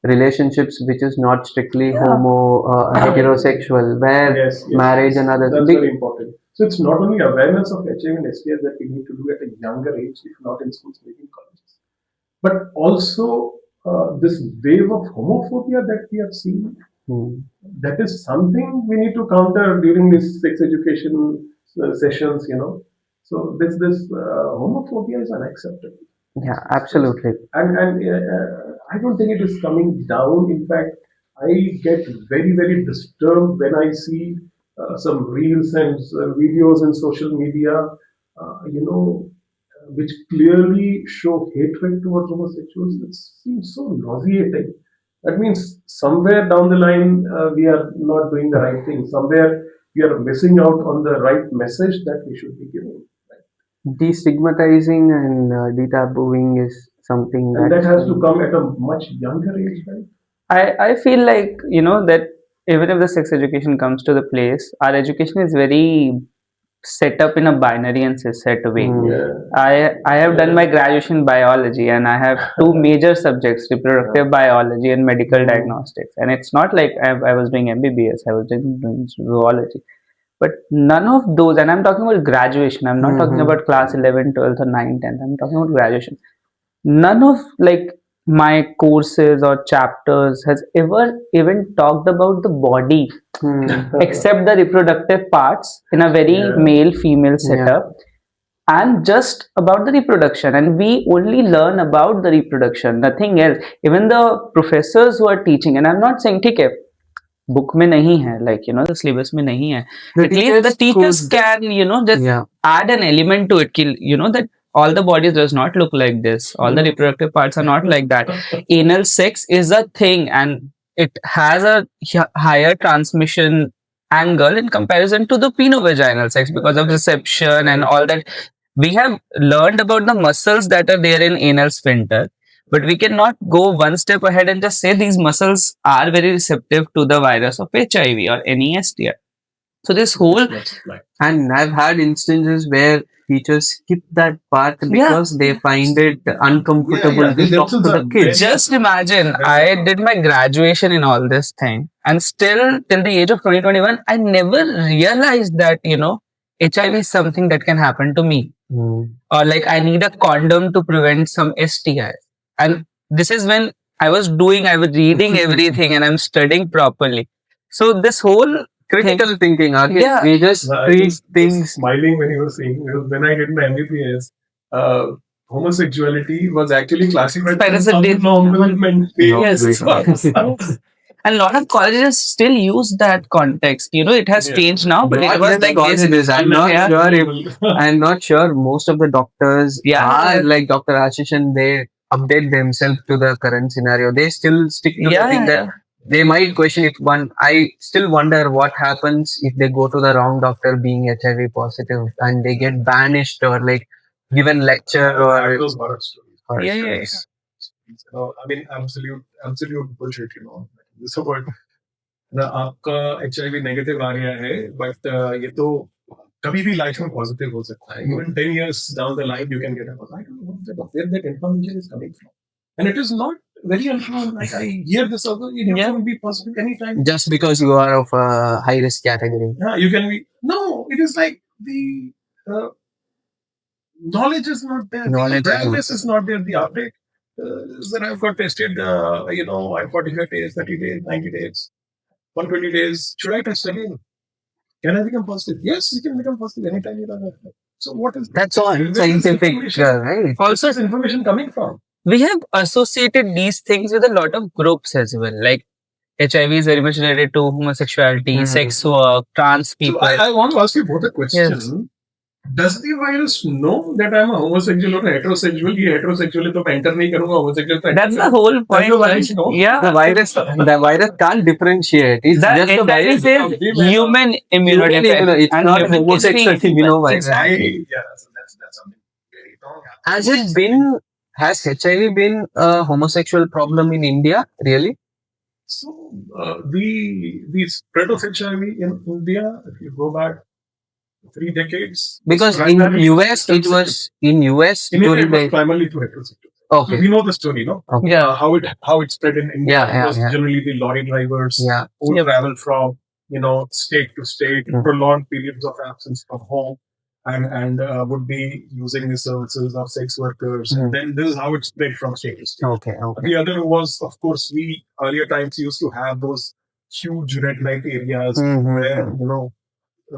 relationships which is not strictly homo heterosexual, where Yes, yes, marriage yes. and others That's very important. So it's not only awareness of HIV and STIs that we need to do at a younger age, if not in schools, maybe in colleges, but also this wave of homophobia that we have seen, that is something we need to counter during these sex education sessions, So this homophobia is unacceptable. Yeah, absolutely. And I don't think it is coming down. In fact, I get very, very disturbed when I see some reels and videos in social media, which clearly show hatred towards homosexuals. It seems so nauseating. That means somewhere down the line, we are not doing the right thing. Somewhere we are missing out on the right message that we should be giving. Destigmatizing and detabooing is something And that has to come at a much younger age, right? I feel like, that even if the sex education comes to the place, our education is very set up in a binary and set way. Yeah. I have done my graduation biology and I have two major subjects, reproductive biology and medical diagnostics. And it's not like I was doing MBBS, I was doing zoology. But none of those, and I'm talking about graduation, I'm not talking about class 11, 12th, or 9, 10th, I'm talking about graduation. None of like my courses or chapters has ever even talked about the body except the reproductive parts in a very male female setup and just about the reproduction, and we only learn about the reproduction, nothing else. Even the professors who are teaching, and I'm not saying ठीक है book में नहीं है, like the syllabus में नहीं है, at least the teachers can just add an element to it, that all the bodies does not look like this, all the reproductive parts are not like that. Anal sex is a thing and it has a higher transmission angle in comparison to the penovaginal sex because of reception and all that. We have learned about the muscles that are there in anal sphincter, but we cannot go one step ahead and just say these muscles are very receptive to the virus of HIV or any STI. So this whole, and I've had instances where teachers skip that part because they find it uncomfortable to talk to the kids. Just imagine, I did my graduation in all this thing, and still till the age of 2021, I never realized that HIV is something that can happen to me, or like I need a condom to prevent some STI. And this is when I was reading everything and I'm studying properly. So this whole critical thinking. Yeah. We just treat things. Smiling when you were saying, because when I did my MBBS, homosexuality was actually classified as a abnormal mental. Yes. And a lot of colleges still use that context. It has changed now, but it was like colleges. I'm not sure if I'm not sure most of the doctors are like Dr. Ashish and they update themselves to the current scenario. They still stick to the thing that they might question it. I still wonder what happens if they go to the wrong doctor being HIV positive and they get banished or like given lecture or those horror stories. Yes. I mean, absolute bullshit. This about आपका HIV negative आ गया है, but ये तो कभी भी life में positive हो सकता है. Even 10 years down the line, you can get a I don't know where that information is coming from, and it is not very uncommon. Like I hear this also, you can be positive anytime. Just because you are of a high risk category. Yeah, you can be. No, it is like the knowledge is not there. The awareness is not there. The update. Then I've got tested. I've got 30 days, 30 days, 90 days, 120 days. Should I test again? Can I become positive? Yes, you can become positive anytime you don't have. So what is that's all scientific, right? Also, is information coming from? We have associated these things with a lot of groups as well. Like HIV is very much related to homosexuality, sex work, trans people. So I want to ask you both a question. Yes. Does the virus know that I'm a homosexual or a heterosexual? ये heterosexual है तो मैं enter नहीं करूँगा, homosexual तो that's the whole point. The virus know. Yeah, the virus can't differentiate. It's just the virus is human immunodeficiency. It's not homosexual immunovirus. Yeah, so that's something very wrong. Has HIV been a homosexual problem in India? Really? So the spread of HIV in India, if you go back 3 decades, because in US it was in US it was primarily to heterosexual. Okay, so we know the story, no? Okay. Yeah, how it spread in India. It was generally the lorry drivers who travel from state to state, prolonged periods of absence from home. and would be using the services of sex workers. And then this is how it spread from state to state. Okay, okay. The other was, of course, we earlier times used to have those huge red light areas where,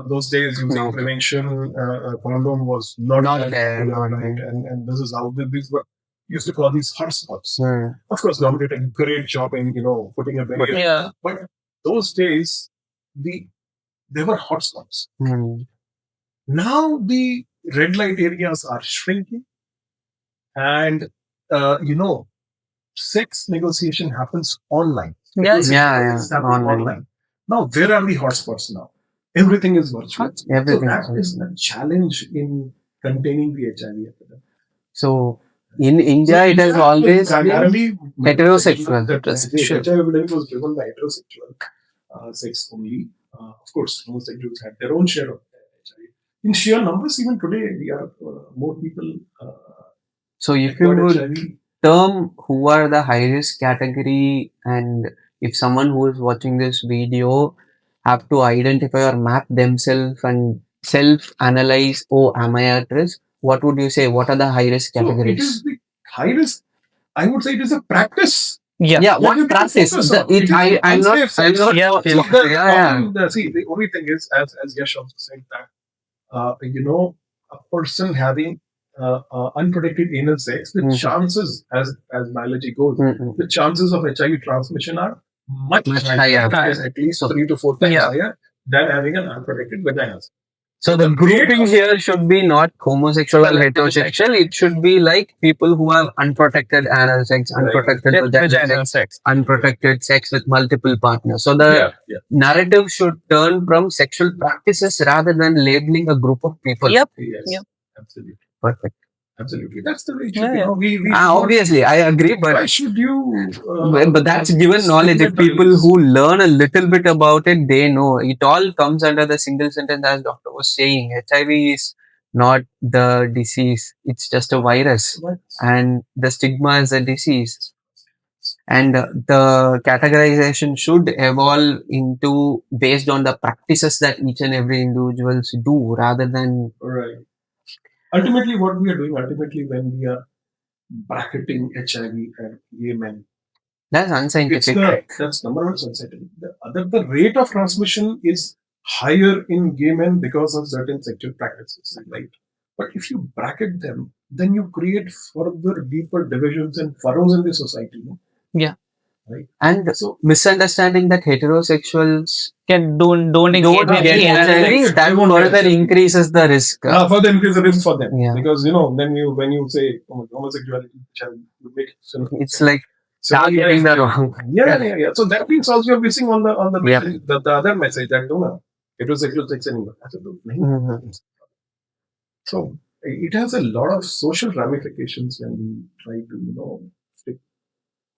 those days using prevention condom was not there, not right, there. and this is how these were used to call these hotspots. Of course, government did a great job in putting a barrier. Yeah. But those days, they were hotspots. Now the red light areas are shrinking, and sex negotiation happens online. Yeah. It's happening online. Now, where are the hotspots now? Everything is virtual. Everything So that is the challenge in containing the HIV epidemic. So in India, it has always been primarily heterosexual. The HIV epidemic was driven by heterosexual sex only. Of course, homosexuals had their own share of HIV. In sheer numbers, even today, we are more people. So if you would term who are the high risk category, and if someone who is watching this video have to identify or map themselves and self analyze, oh, am I at risk? What would you say? What are the high risk So it categories? is the high risk. I would say it is a practice. Yeah. Yeah, That what you can practice? focus on. It is I'm not. unsafe sex. Yeah. So Yeah. see, the only thing is, as Yash also said, that a person having unprotected anal sex, the chances, as biology goes, the chances of HIV transmission are much higher. At least 3 to 4 times higher than having an unprotected vagina. So the grouping here should be not homosexual or heterosexual. It should be like people who have unprotected anal sex, unprotected vaginal sex, unprotected sex with multiple partners. So the narrative should turn from sexual practices rather than labeling a group of people. Yep. Yes. Yep. Absolutely. Perfect. Absolutely. That's the way it should Yeah, be. yeah. We Obviously, I agree, why but should you? but that's given knowledge. If people who learn a little bit about it, they know. It all comes under the single sentence, as doctor was saying. HIV is not the disease; it's just a virus, and the stigma is a disease. And the categorization should evolve into based on the practices that each and every individuals do, rather than Right. Ultimately, what we are doing, when we are bracketing HIV and gay men, that's unscientific. That's number one scientific. The rate of transmission is higher in gay men because of certain sexual practices, right? But if you bracket them, then you create further deeper divisions and furrows in the society. No? Yeah. Right. And So misunderstanding that heterosexuals don't engage get in HIV, that further increases the risk. further increase the risk for them. Yeah. Because when you say homosexuality, you make It's like targeting the wrong. Yeah. So that means also you're missing on the message, the other message that heterosexual sex anymore. So it has a lot of social ramifications when we try to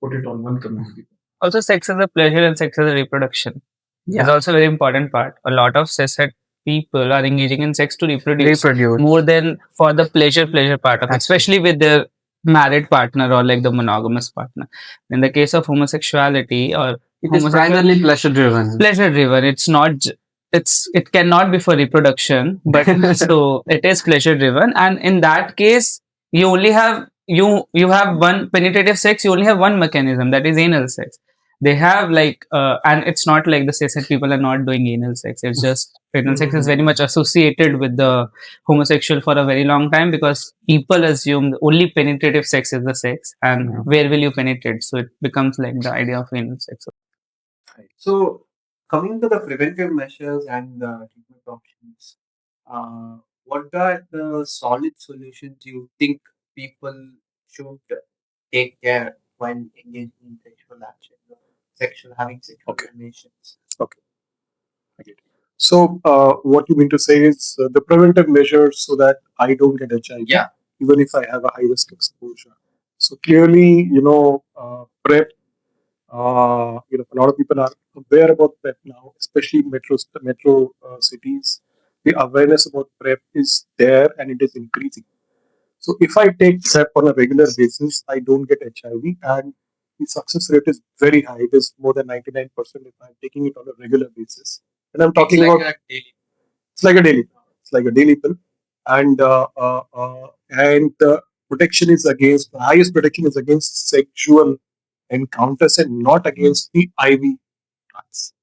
put it on one community. Also, sex is a pleasure and sex is a reproduction. It's also a very important part. A lot of cishet people are engaging in sex to reproduce more than for the pleasure part of it, especially with their married partner or like the monogamous partner. In the case of homosexuality or it is primarily pleasure driven. Pleasure driven. It's not. It cannot be for reproduction, but so it is pleasure driven, and in that case, you only have you have one penetrative sex. You only have one mechanism, that is anal sex. They have and it's not like the cishet people are not doing anal sex. It's just anal sex is very much associated with the homosexual for a very long time because people assume only penetrative sex is the sex, and where will you penetrate? So it becomes like the idea of anal sex. So coming to the preventive measures and the treatment options, what are the solid solutions you think people should take care when engaging in sexual action, having sexual relations? Okay. So, what you mean to say is the preventive measures so that I don't get HIV, even if I have a high risk exposure. So clearly, PrEP. A lot of people are aware about PrEP now, especially in metro cities. The awareness about PrEP is there and it is increasing. So if I take PrEP on a regular basis, I don't get HIV, and the success rate is very high. It is more than 99% if I'm taking it on a regular basis. And I'm talking about it's like a daily pill. And the protection is against the highest protection is against sexual encounters and not against the IV drugs.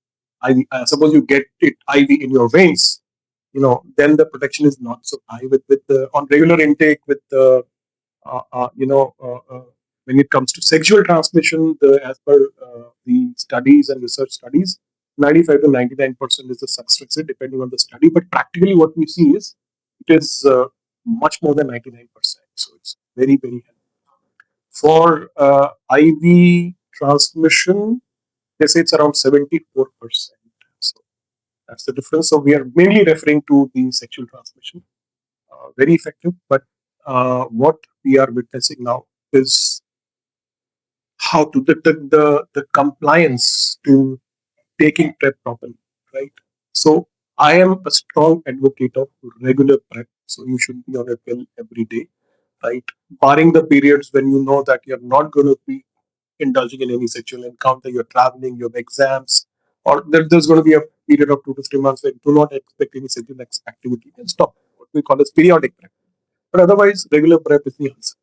Suppose you get it IV in your veins, then the protection is not so high with the on regular intake with the uh, uh, you know, uh, uh, when it comes to sexual transmission, as per the studies and research studies, 95 to 99% is the success rate, depending on the study. But practically, what we see is it is much more than 99%. So it's very, very helpful. For IV transmission, they say it's around 74%. So that's the difference. So we are mainly referring to the sexual transmission, very effective. But what we are witnessing now is how to the compliance to taking PrEP properly, right? So I am a strong advocate of regular PrEP. So you should be on a pill every day, right? Barring the periods when you know that you're not going to be indulging in any sexual encounter, you're traveling, you have exams, or there's going to be a period of 2 to 3 months where you do not expect any sexual activity, and stop. What we call as periodic PrEP. But otherwise, regular PrEP is the answer.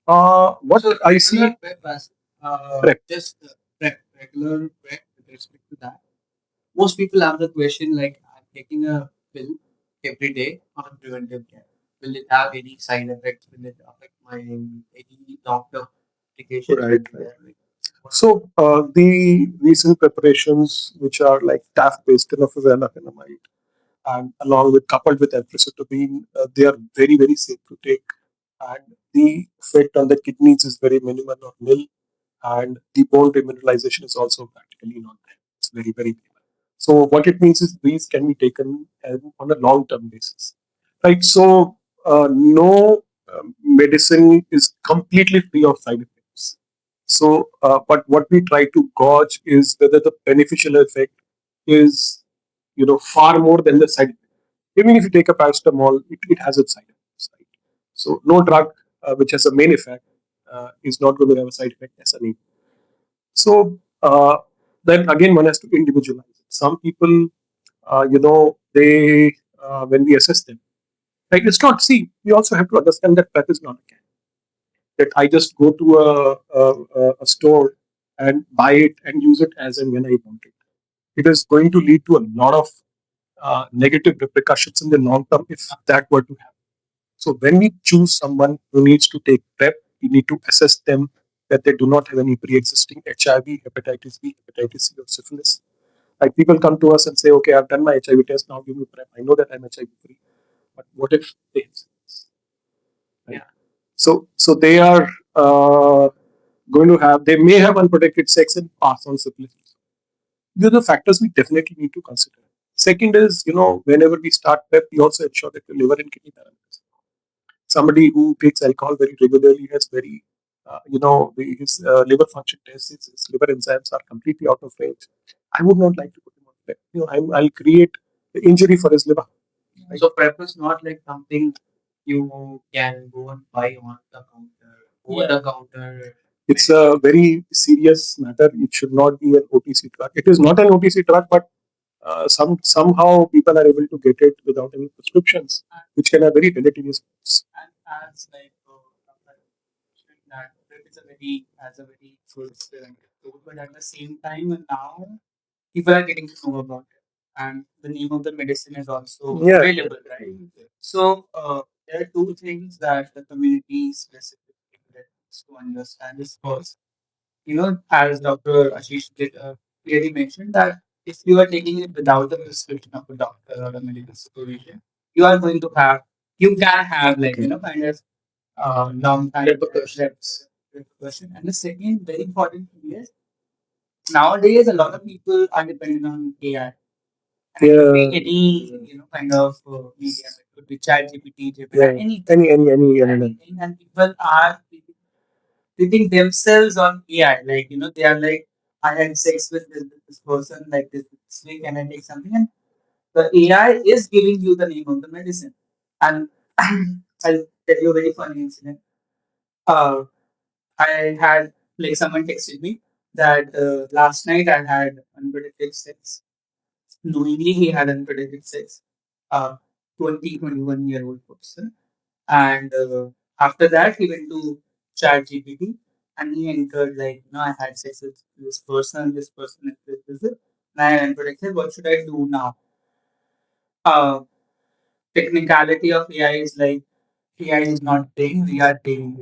What I see, PrEP. Just PrEP, regular PrEP with respect to that. Most people have the question like, I'm taking a pill every day on preventive care. Will it have any side effects? Will it affect my any doctor application? Right. So the recent preparations, which are like TAF-based tenofovir enamide, and along with coupled with emtricitabine, they are very very safe to take, and the effect on the kidneys is very minimal or nil, and the bone remineralization is also practically not there. It's very very minimal. So what it means is these can be taken on a long term basis, right? So no medicine is completely free of side effects. So, but what we try to gauge is whether the beneficial effect is far more than the side effect. Even if you take a paracetamol, it has its side effects. Right? So no drug which has a main effect is not going to have a side effect as a main. So then again, one has to individualize it. Some people, they when we assess them, like it's not. See, we also have to understand that PrEP is not a can. That I just go to a store and buy it and use it as and when I want it. It is going to lead to a lot of negative repercussions in the long term if that were to happen. So when we choose someone who needs to take PrEP, we need to assess them that they do not have any pre-existing HIV, hepatitis B, hepatitis C, or syphilis. Like people come to us and say, "Okay, I've done my HIV test. Now give me PrEP. I know that I'm HIV free, but what if they have syphilis?" Right? Yeah. So they are going to have. They may have unprotected sex and pass on syphilis. These are the factors we definitely need to consider. Second is, whenever we start PrEP, we also ensure that the liver and kidney parameters. Somebody who takes alcohol very regularly has very, his liver function tests, his liver enzymes are completely out of range. I would not like to put him on PrEP. I'll create the injury for his liver. Right? So PrEP is not like something you can go and buy on the counter, over the counter. It's a very serious matter. It should not be an OTC drug. It is not an OTC drug, but somehow people are able to get it without any prescriptions, which can have very deleterious effects. And as like that it is a very has a very good tool, but at the same time now people are getting to know about it, and the name of the medicine is also available, right? So there are two things that the community specifically needs to understand. Is first, as Dr. Ashish did clearly mention, that if you are taking it without the prescription of a doctor or a medical supervision, you are going to have, you can have like, kind of long time repercussion. And the second very important thing is nowadays a lot of people are dependent on AI. And it could be any, kind of medium. It could be ChatGPT, Gemini, anything. And people are treating themselves on AI. Like, they are like, I had sex with this person like this week and I take something. And the AI is giving you the name of the medicine. And I'll tell you a very funny incident. Uh, I had, like, someone texted me that last night I had unprotected sex. Knowingly, he had unprotected sex. Uh, 20, 21-year-old person. And after that, he went to ChatGPT and he entered, like, I had sex with this person, and this. And I entered, I said, what should I do now? Uh, Technicality of AI is like, AI is not paying, we are paying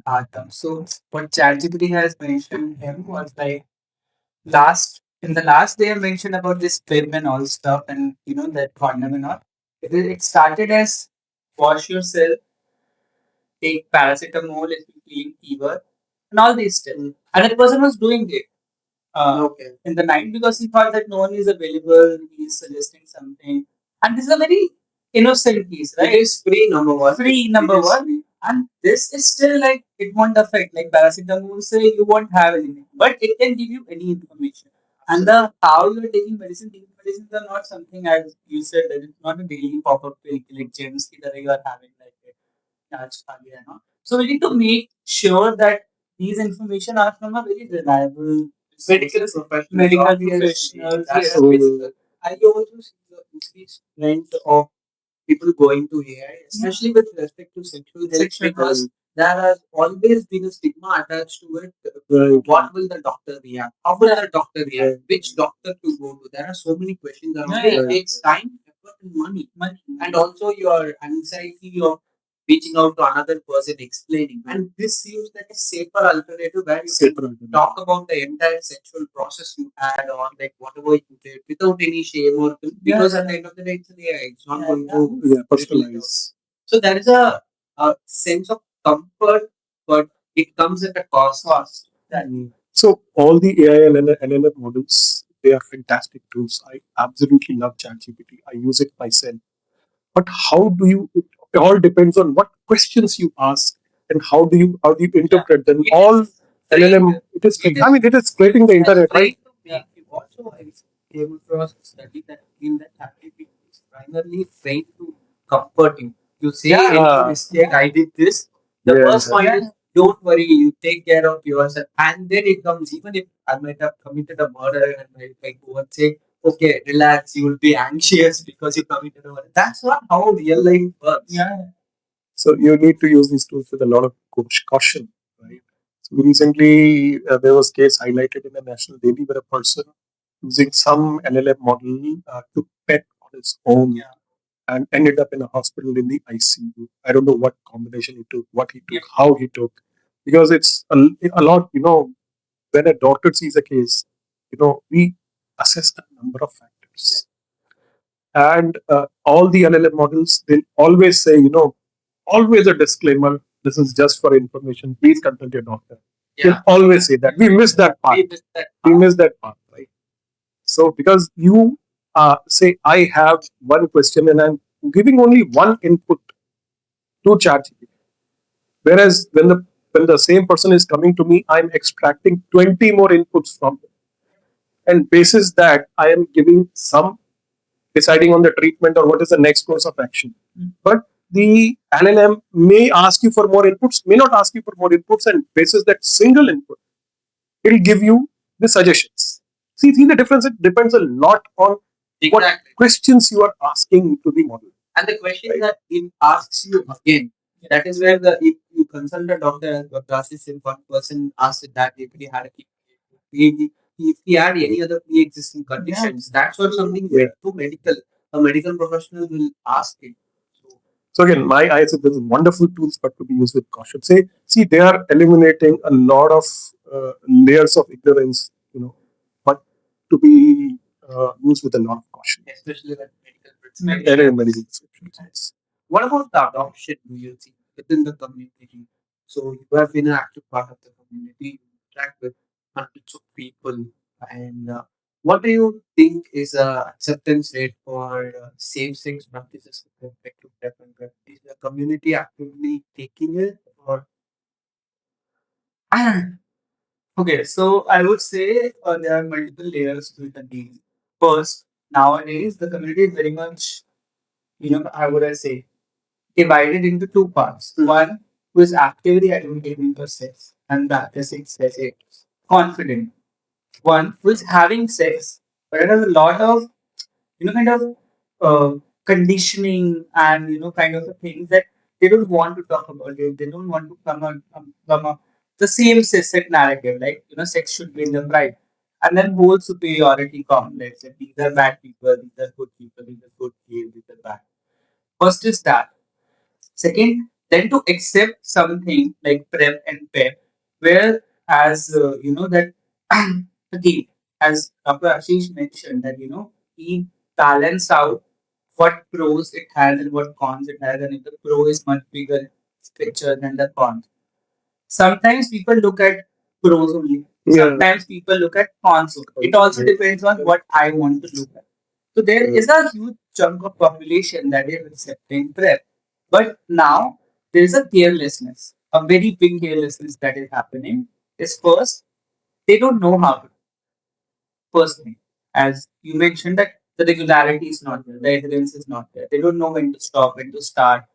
our terms. So what ChatGPT has mentioned him was like, in the last day I mentioned about this PIM and all stuff, and that condom and all. It started as wash yourself, take paracetamol if you feel fever, and all these stuff. And that person was doing it in the night because he thought that no one is available. He's suggesting something, and this is a very innocent piece, right? It is free, number one. Free, number one. Free. And this is still like, it won't affect, like paracetamol. Say you won't have anything, but it can give you any information. And the how you're taking medicines are not something, as you said, that it's not a daily pop-up pill like James that you are having like it. That's again. So we need to make sure that these information are from a very reliable medical professional. Yes. So I also see the increased trend of people going to AI, especially with respect to sexual health, because there has always been a stigma attached to it. What will the doctor react? How will the doctor react? Which doctor to go to? There are so many questions around it. It takes time, effort, and money. And also your anxiety of reaching out to another person, explaining. And this seems like a safer alternative where you can talk about the entire sexual process you had, or like whatever you did without any shame or guilt, because at the end of the day, it's an AI. It's not going to personalize. So there is a sense of comfort, but it comes at a cost. So all the AI and LLM models, they are fantastic tools. I absolutely love ChatGPT. I use it myself. But how do you? It all depends on what questions you ask and how do you interpret them. All LLM, it is. I mean, it is scraping the internet, right? Yeah. Also, I came across a study that in that activity is primarily trained to comfort you. You say, any mistake, I did this. The first point is, don't worry, you take care of yourself. And then it comes, even if I might have committed a murder and I go and say, okay, relax, you will be anxious because you committed a murder. That's not how real life works. Yeah. So you need to use these tools with a lot of caution, right? So recently, there was case highlighted in the National Daily where a person using some LLM model took PET on his own and ended up in a hospital in the ICU. I don't know what combination he took, what he took, how he took, because it's a lot. When a doctor sees a case, we assess a number of factors, and all the LLM models, they'll always say, always a disclaimer. This is just for information. Please consult your doctor. They'll always say that. We miss that part. We miss that part, right? So because you say I have one question and I'm giving only one input to ChatGPT, whereas when the same person is coming to me, I'm extracting 20 more inputs from them, and basis that I am giving some deciding on the treatment or what is the next course of action. But the LLM may ask you for more inputs, may not ask you for more inputs, and basis that single input, it'll give you the suggestions. See the difference? It depends a lot on what questions you are asking to the model. And the question that it asks you again, that is where the if you consult a doctor, as Dr. Ashish, if one person asked that if he had if he had any other pre-existing conditions, that's what something to medical. A medical professional will ask it. So again, my eyes, there's wonderful tools, but to be used with caution. See, they are eliminating a lot of layers of ignorance, but to be used with a lot of caution. Especially when medical Medical prescriptions. What about the adoption do you see within the community? So you have been an active part of the community, you interact with hundreds of people, and what do you think is acceptance rate for same-sex practices with respect to PrEP and PrEP? Is the community actively taking it, or okay? So I would say there are multiple layers to the deal. First, nowadays the community is very much, how would I say, divided into two parts. One who is actively advocating for sex and practicing sex acts. Confident. One who is having sex, but it has a lot of, kind of conditioning and kind of a thing that they don't want to talk about it. They don't want to come up the same cishet narrative, like sex should be in the pride, and then whole superiority complex. That these are bad people, these are good people, these are good kids, these are bad. First is that. Second, then to accept something like prep and pep, where as that again, as Dr. Ashish mentioned, that he balance out what pros it has and what cons it has, and if the pro is much bigger picture than the con. Sometimes people look at pros only. Yeah. Sometimes people look at cons only. It also depends on what I want to look at. So there is a huge chunk of population that is accepting PrEP. But now there is a carelessness, a very big carelessness that is happening. Is first, they don't know how to first thing. As you mentioned that the regularity is not there, the adherence is not there. They don't know when to stop, when to start,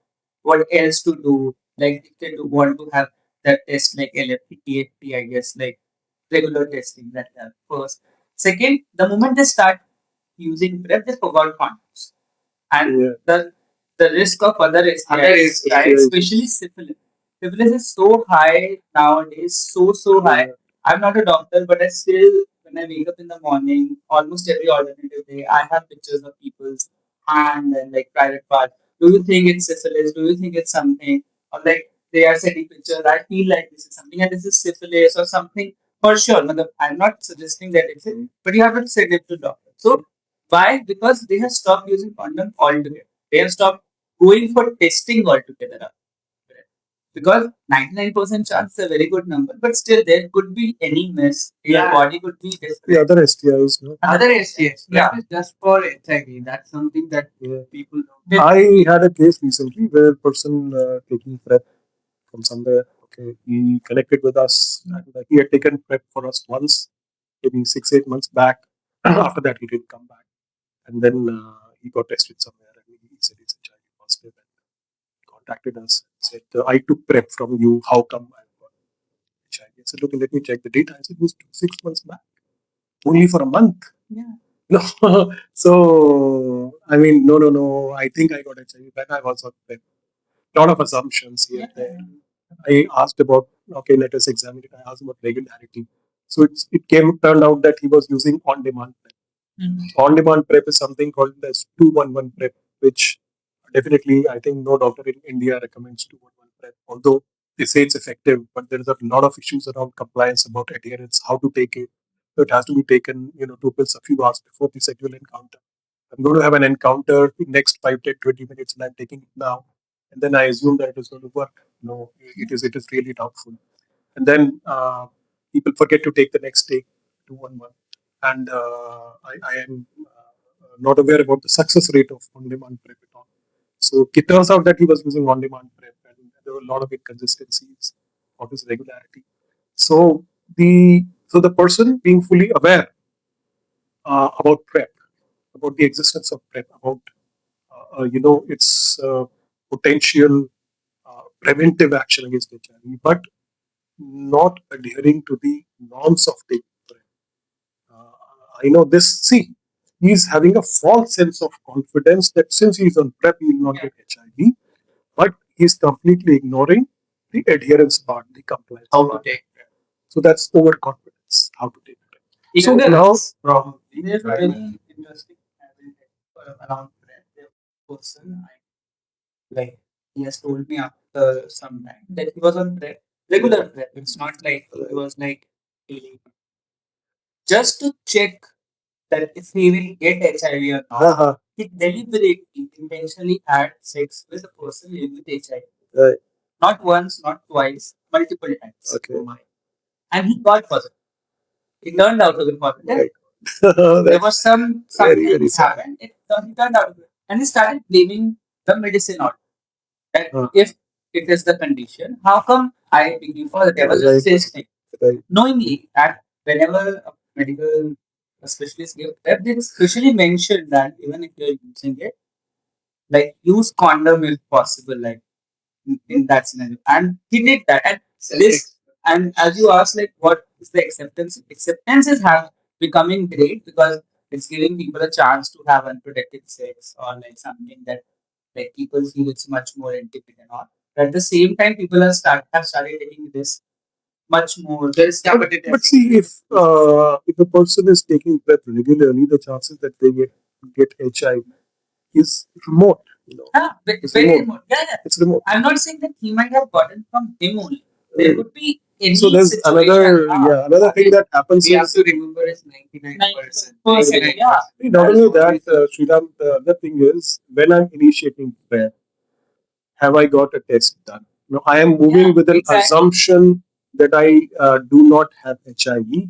what else to do. Like if they do want to have that test like LFT, TFT, I guess, like regular testing that they have first. Second, the moment they start using PrEP, they forgot condoms. And the risk of other STIs, right? Especially syphilis. Syphilis is so high nowadays, so high. I'm not a doctor, but I still, when I wake up in the morning, almost every alternative day, I have pictures of people's hand and like private part. Do you think it's syphilis? Do you think it's something? Or like they are sending pictures. I feel like this is something, and this is syphilis or something for sure. I'm not suggesting that it's it, but you have to send it to doctor. So why? Because they have stopped using condom altogether. They have stopped going for testing altogether. Because 99% chance is a very good number, but still there could be any miss. Your body could be different. The other STIs, no? Other STS. Yeah. That is just for HIV. That's something that people don't. I had a case recently where a person taking PrEP from somewhere. Okay, he connected with us, and he had taken PrEP for us once, maybe 6-8 months back. After that, he didn't come back, and then he got tested somewhere, and he said he's HIV positive, and contacted us. Said, "I took PrEP from you. How come I got HIV?" I said, "Look, let me check the data." I said, "It was 6 months back, only for a month." Yeah. No, so I mean, no. I think I got HIV when I was on PrEP. Lot of assumptions here. There. I asked about, okay, let us examine it. I asked about regularity. So it turned out that he was using on-demand PrEP. On-demand PrEP is something called as 211 PrEP, which definitely I think no doctor in India recommends 211 PrEP. Although they say it's effective, but there is a lot of issues around compliance, about adherence, how to take it. So it has to be taken, 2 pills a few hours before the sexual encounter. I'm going to have an encounter in next 5, 10, 20 minutes, and I'm taking it now. And then I assume that it is going to work. No, it is really doubtful. And then people forget to take the next day, 211. And I am not aware about the success rate of on-demand PrEP at all. So it turns out that he was using on-demand PrEP, and there were a lot of inconsistencies of his regularity. So the person being fully aware about PrEP, about the existence of PrEP, about its potential preventive action against HIV, but not adhering to the norms of taking PrEP. Uh, I know this. See, he's having a false sense of confidence that since he's on PrEP, he will not get HIV, but he's completely ignoring the adherence part, the compliance. How to take PrEP. So that's overconfidence. How to take PrEP. So Even now, from there's a very interesting around PrEP. There was a person like he has told me after some time that he was on PrEP, regular PrEP. It's not like he was like daily, just to check that if he will get HIV or not. He deliberately, intentionally had sex with a person living with HIV. Right. Not once, not twice, multiple times. Okay. And he got positive. It turned out to be positive. Right. There was something very sad. happened. He turned out to be, and he started blaming the medicine on that. If it is the condition, how come I believe for the devil Right. thing? Right. Knowingly that whenever a medical specialist give PrEP, they especially mention that even if you're using it, like use condom if possible, like in that scenario. And he did that. And this, and as you asked, like what is the acceptance? Acceptance is becoming great because it's giving people a chance to have unprotected sex or like something that like people feel it's much more intimate and all. But at the same time, people have started taking this much more. There is But see, if a person is taking PrEP regularly, the chances that they get HIV is remote. It's very remote. remote. Yeah, yeah. It's remote. I'm not saying that he might have gotten from him only. There could be any So there's situation. another thing that happens We have is to remember is 99%. Yeah. not only that, Sriram, the other thing is when I'm initiating PrEP, have I got a test done? No, I am moving with an assumption that I do not have HIV. A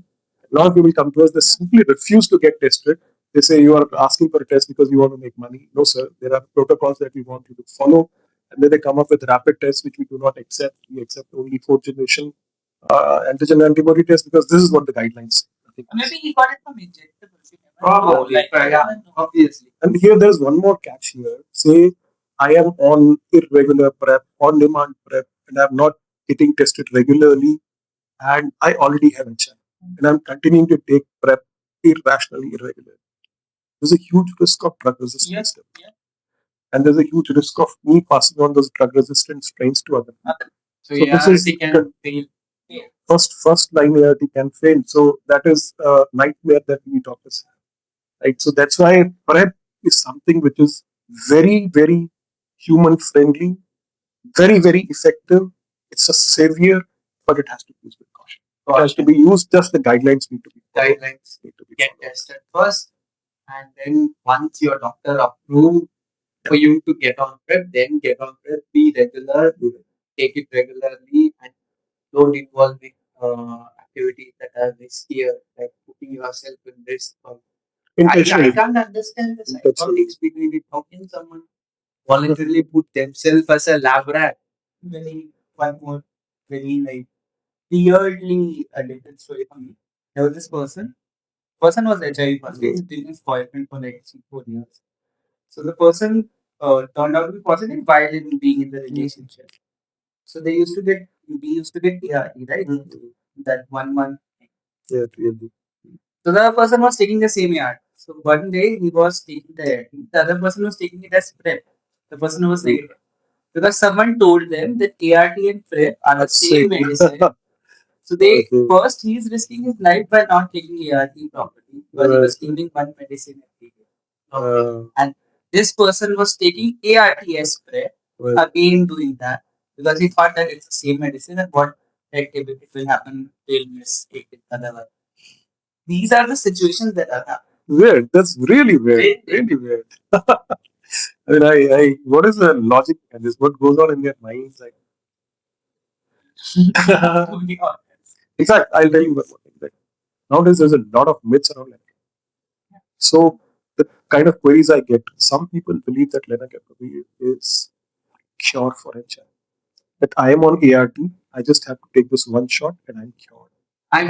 lot of people come to us, they simply refuse to get tested. They say you are asking for a test because you want to make money. No, sir. There are protocols that we want you to follow. And then they come up with rapid tests, which we do not accept. We accept only fourth generation antigen antibody test because this is what the guidelines say. Maybe he got it from injectables. Probably, Yeah, obviously. And here there's one more catch here. Say I am on irregular PrEP, on demand PrEP, and I'm not getting tested regularly, and I already have HIV, and I'm continuing to take PrEP irrationally irregularly. There's a huge risk of drug resistance, and there's a huge risk of me passing on those drug resistant strains to other people. So this is can fail. first line ART can fail. So that is a nightmare that we doctors have. Right. So that's why PrEP is something which is very human friendly, very effective. It's a savior, but it has to be used with caution. It has to be used. Just the guidelines need to be followed. Guidelines need to be get tested first, and then once your doctor approves for you to get on PrEP, then get on PrEP. Be regular, take it regularly, and don't involve in activities that are riskier, like putting yourself in risk. I can't understand the psychologics between it. How can someone voluntarily put themselves as a lab rat? Very one more very like weirdly addicted story for me. There was this person was HIV positive, taking his boyfriend for like 4 years. So the person turned out to be positive while being in the relationship. So we used to get ART, right? That 1 month. Yeah, really. So the other person was taking the same ART. So one day he was taking the ART. The other person was taking it as PrEP. The person who was negative. Because someone told them that ART and PrEP are the same medicine. So first he's risking his life by not taking ART properly because he was taking one medicine every day. And this person was taking ART as PrEP, again doing that because he thought that it's the same medicine and what heck if it will happen, they'll mistake it otherwise. These are the situations that are happening. Weird. That's really weird. Really weird. I mean, what is the logic and this? What goes on in their minds? Like, in fact, I'll tell you one thing. Like, nowadays, there's a lot of myths around it. So, the kind of queries I get, some people believe that lenacapavir is cure for HIV. That I am on ART, I just have to take this one shot and I'm cured. I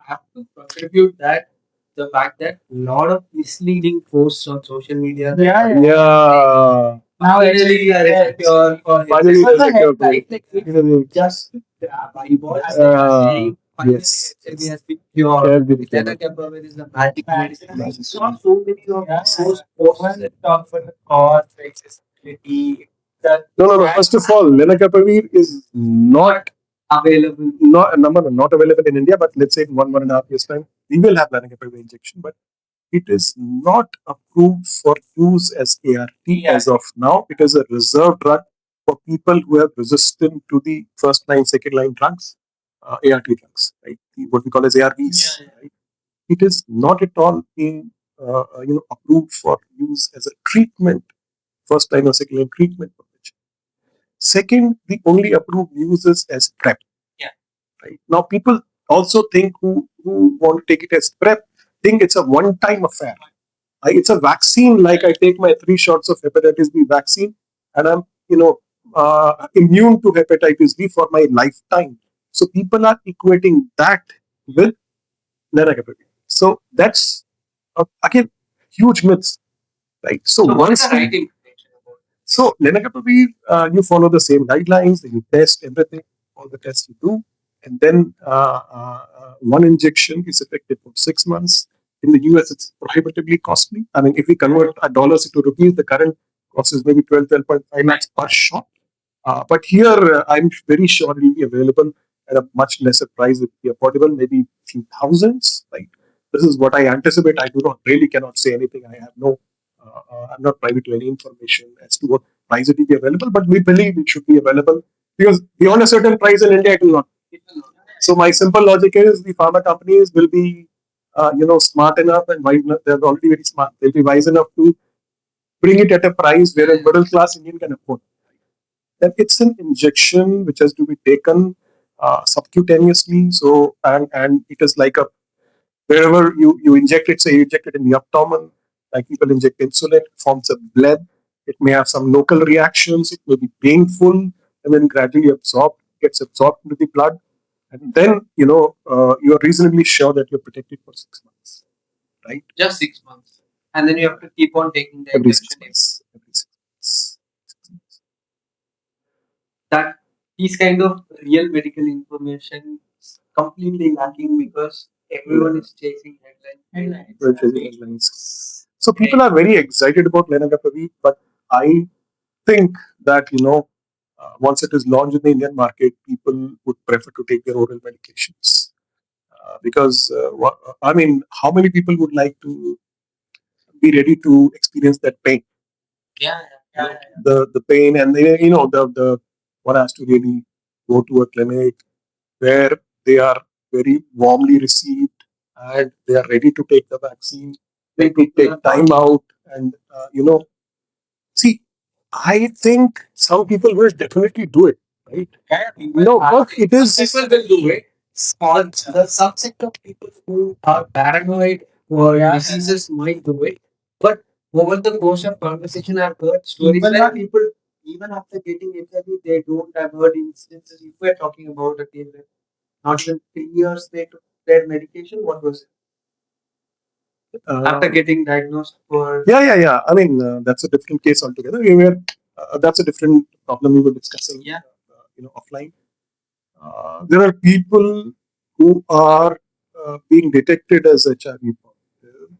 have to contribute that the fact that a lot of misleading posts on social media. Yeah. Now actually are insecure for Finally, What the insecure heck, for like, it. like just grab eyeballs. Yes. It has been cured. Can be cured. Lenacapavir is the magic medicine. I saw so many of those posts that talk for the cause, accessibility. That No. First of all, lenacapavir is not available. Not available in India, but let's say in 1.5 years time, we will have lenacapavir injection, but it is not approved for use as ART as of now. It is a reserved drug for people who have resistant to the first line, second line drugs, ART drugs, right? What we call as ARVs. Right? It is not at all approved for use as a treatment, first line or second line treatment for which. Second, the only approved use is as PrEP. Right? Now, people also think who want to take it as PrEP think it's a one-time affair. It's a vaccine, like I take my 3 shots of hepatitis B vaccine, and I'm immune to hepatitis B for my lifetime. So people are equating that with lenacapavir. So that's again huge myths, right? So once so lenacapavir, you follow the same guidelines, then you test everything, all the tests you do, and then one injection is effective for 6 months. In the US, it's prohibitively costly. I mean, if we convert our dollars into rupees, the current cost is maybe 12.5 lakhs per shot. But here, I'm very sure it will be available at a much lesser price. It will be affordable, maybe few thousands. Right. This is what I anticipate. I do not really cannot say anything. I have no. I'm not privy to any information as to what price it will be available, but we believe it should be available because beyond a certain price in India, it will not. So my simple logic is the pharma companies will be, smart enough and wise enough. They're already very smart. They'll be wise enough to bring it at a price where a middle class Indian can afford. Then it's an injection which has to be taken subcutaneously. So and it is like a wherever you inject it. Say you inject it in the abdomen, like people inject insulin, it forms a bleb. It may have some local reactions. It may be painful, and then gradually gets absorbed into the blood, and then you are reasonably sure that you're protected for 6 months, right? Just 6 months, and then you have to keep on taking the every injection 6 months. Every 6 months. That these kind of real medical information is completely lacking because everyone is chasing headlines. We're chasing headlines. So people are very excited about lenacapavir, but I think that once it is launched in the Indian market, people would prefer to take their oral medications because I mean, how many people would like to be ready to experience that pain? Yeah, the pain and the one has to really go to a clinic where they are very warmly received and they are ready to take the vaccine. They could take time out and see. I think some people will definitely do it, right? No, but it is. Some people will do it. The subset of people who are paranoid or diseases might do it. But over the course of conversation, I've heard stories where people, even after getting HIV, they don't have heard instances. If we're talking about a case where not even 3 years they took their medication, what was it? After getting diagnosed for. Yeah. I mean, that's a different case altogether. That's a different problem we were discussing. Yeah. Offline. There are people who are being detected as HIV positive,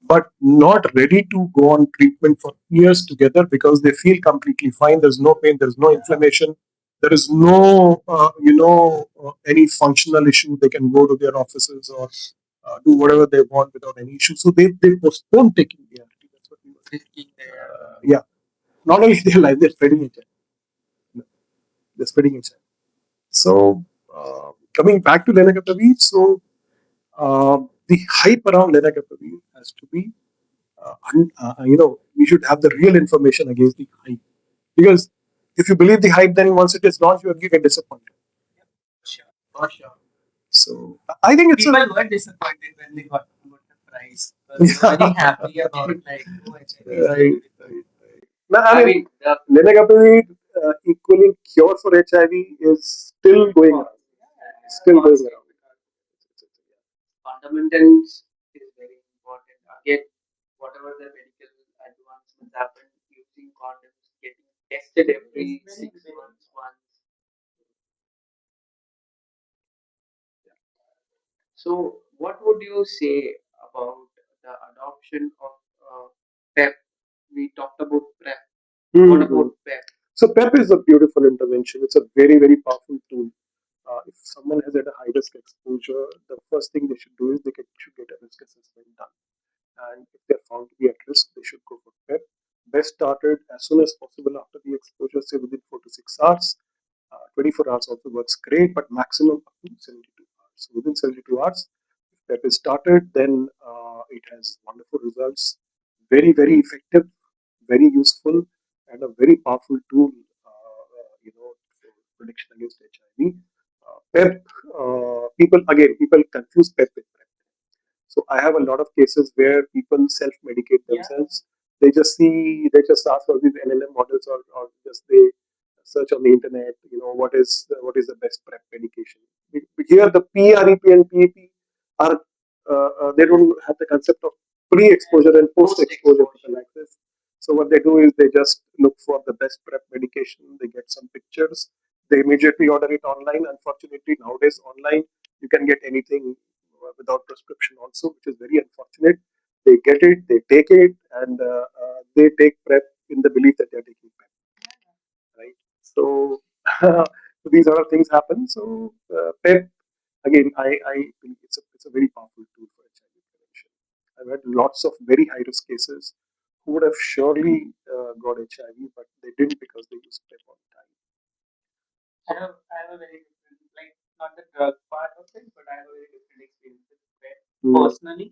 but not ready to go on treatment for years together because they feel completely fine. There's no pain. There's no inflammation. There is no, any functional issue. They can go to their offices or do whatever they want without any issue. So they postpone taking the ART. That's what we were thinking. Yeah. Not only their life, they're spreading it. They're spreading it. So coming back to lenacapavir, so the hype around lenacapavir has to be, we should have the real information against the hype. Because if you believe the hype, then once it is launched, you get disappointed. For sure. So I think it's people were disappointed when they got the prize. They were very happy about like right. No, I mean, lenacapavir equaling cure for HIV is still going on. Still going around. Fundamentals is very important. Again, whatever the medical advancements happen, using condoms, getting tested every 6 months once. So, what would you say about the adoption of PEP? We talked about PrEP. What about PEP? So PEP is a beautiful intervention. It's a very, very powerful tool. If someone has had a high risk exposure, the first thing they should do is should get a risk assessment done. And if they're found to be at risk, they should go for PEP. Best started as soon as possible after the exposure, say within 4 to 6 hours. 24 hours also works great, but maximum up to 72 hours. So within 72 hours, if PEP is started, then it has wonderful results. Very, very effective, very useful, and a very powerful tool, for protection against HIV. PEP, people confuse PEP with PrEP. So I have a lot of cases where people self-medicate themselves. They just ask for these LLM models or just they search on the internet. What is the best PrEP medication? Here the PrEP and PEP are they don't have the concept of pre-exposure and post-exposure prophylaxis. So what they do is they just look for the best PrEP medication. They get some pictures. They immediately order it online. Unfortunately, nowadays online you can get anything without prescription also, which is very unfortunate. They get it, they take it, and they take PrEP in the belief that they are taking PrEP, right? So these other things happen. So PrEP, again, I think it's a very powerful tool for HIV prevention. I've had lots of very high risk cases who would have surely got HIV, but they didn't because they used PrEP all the time. I have a very different, like not the drug part of it, but I have a very different experience with PrEP personally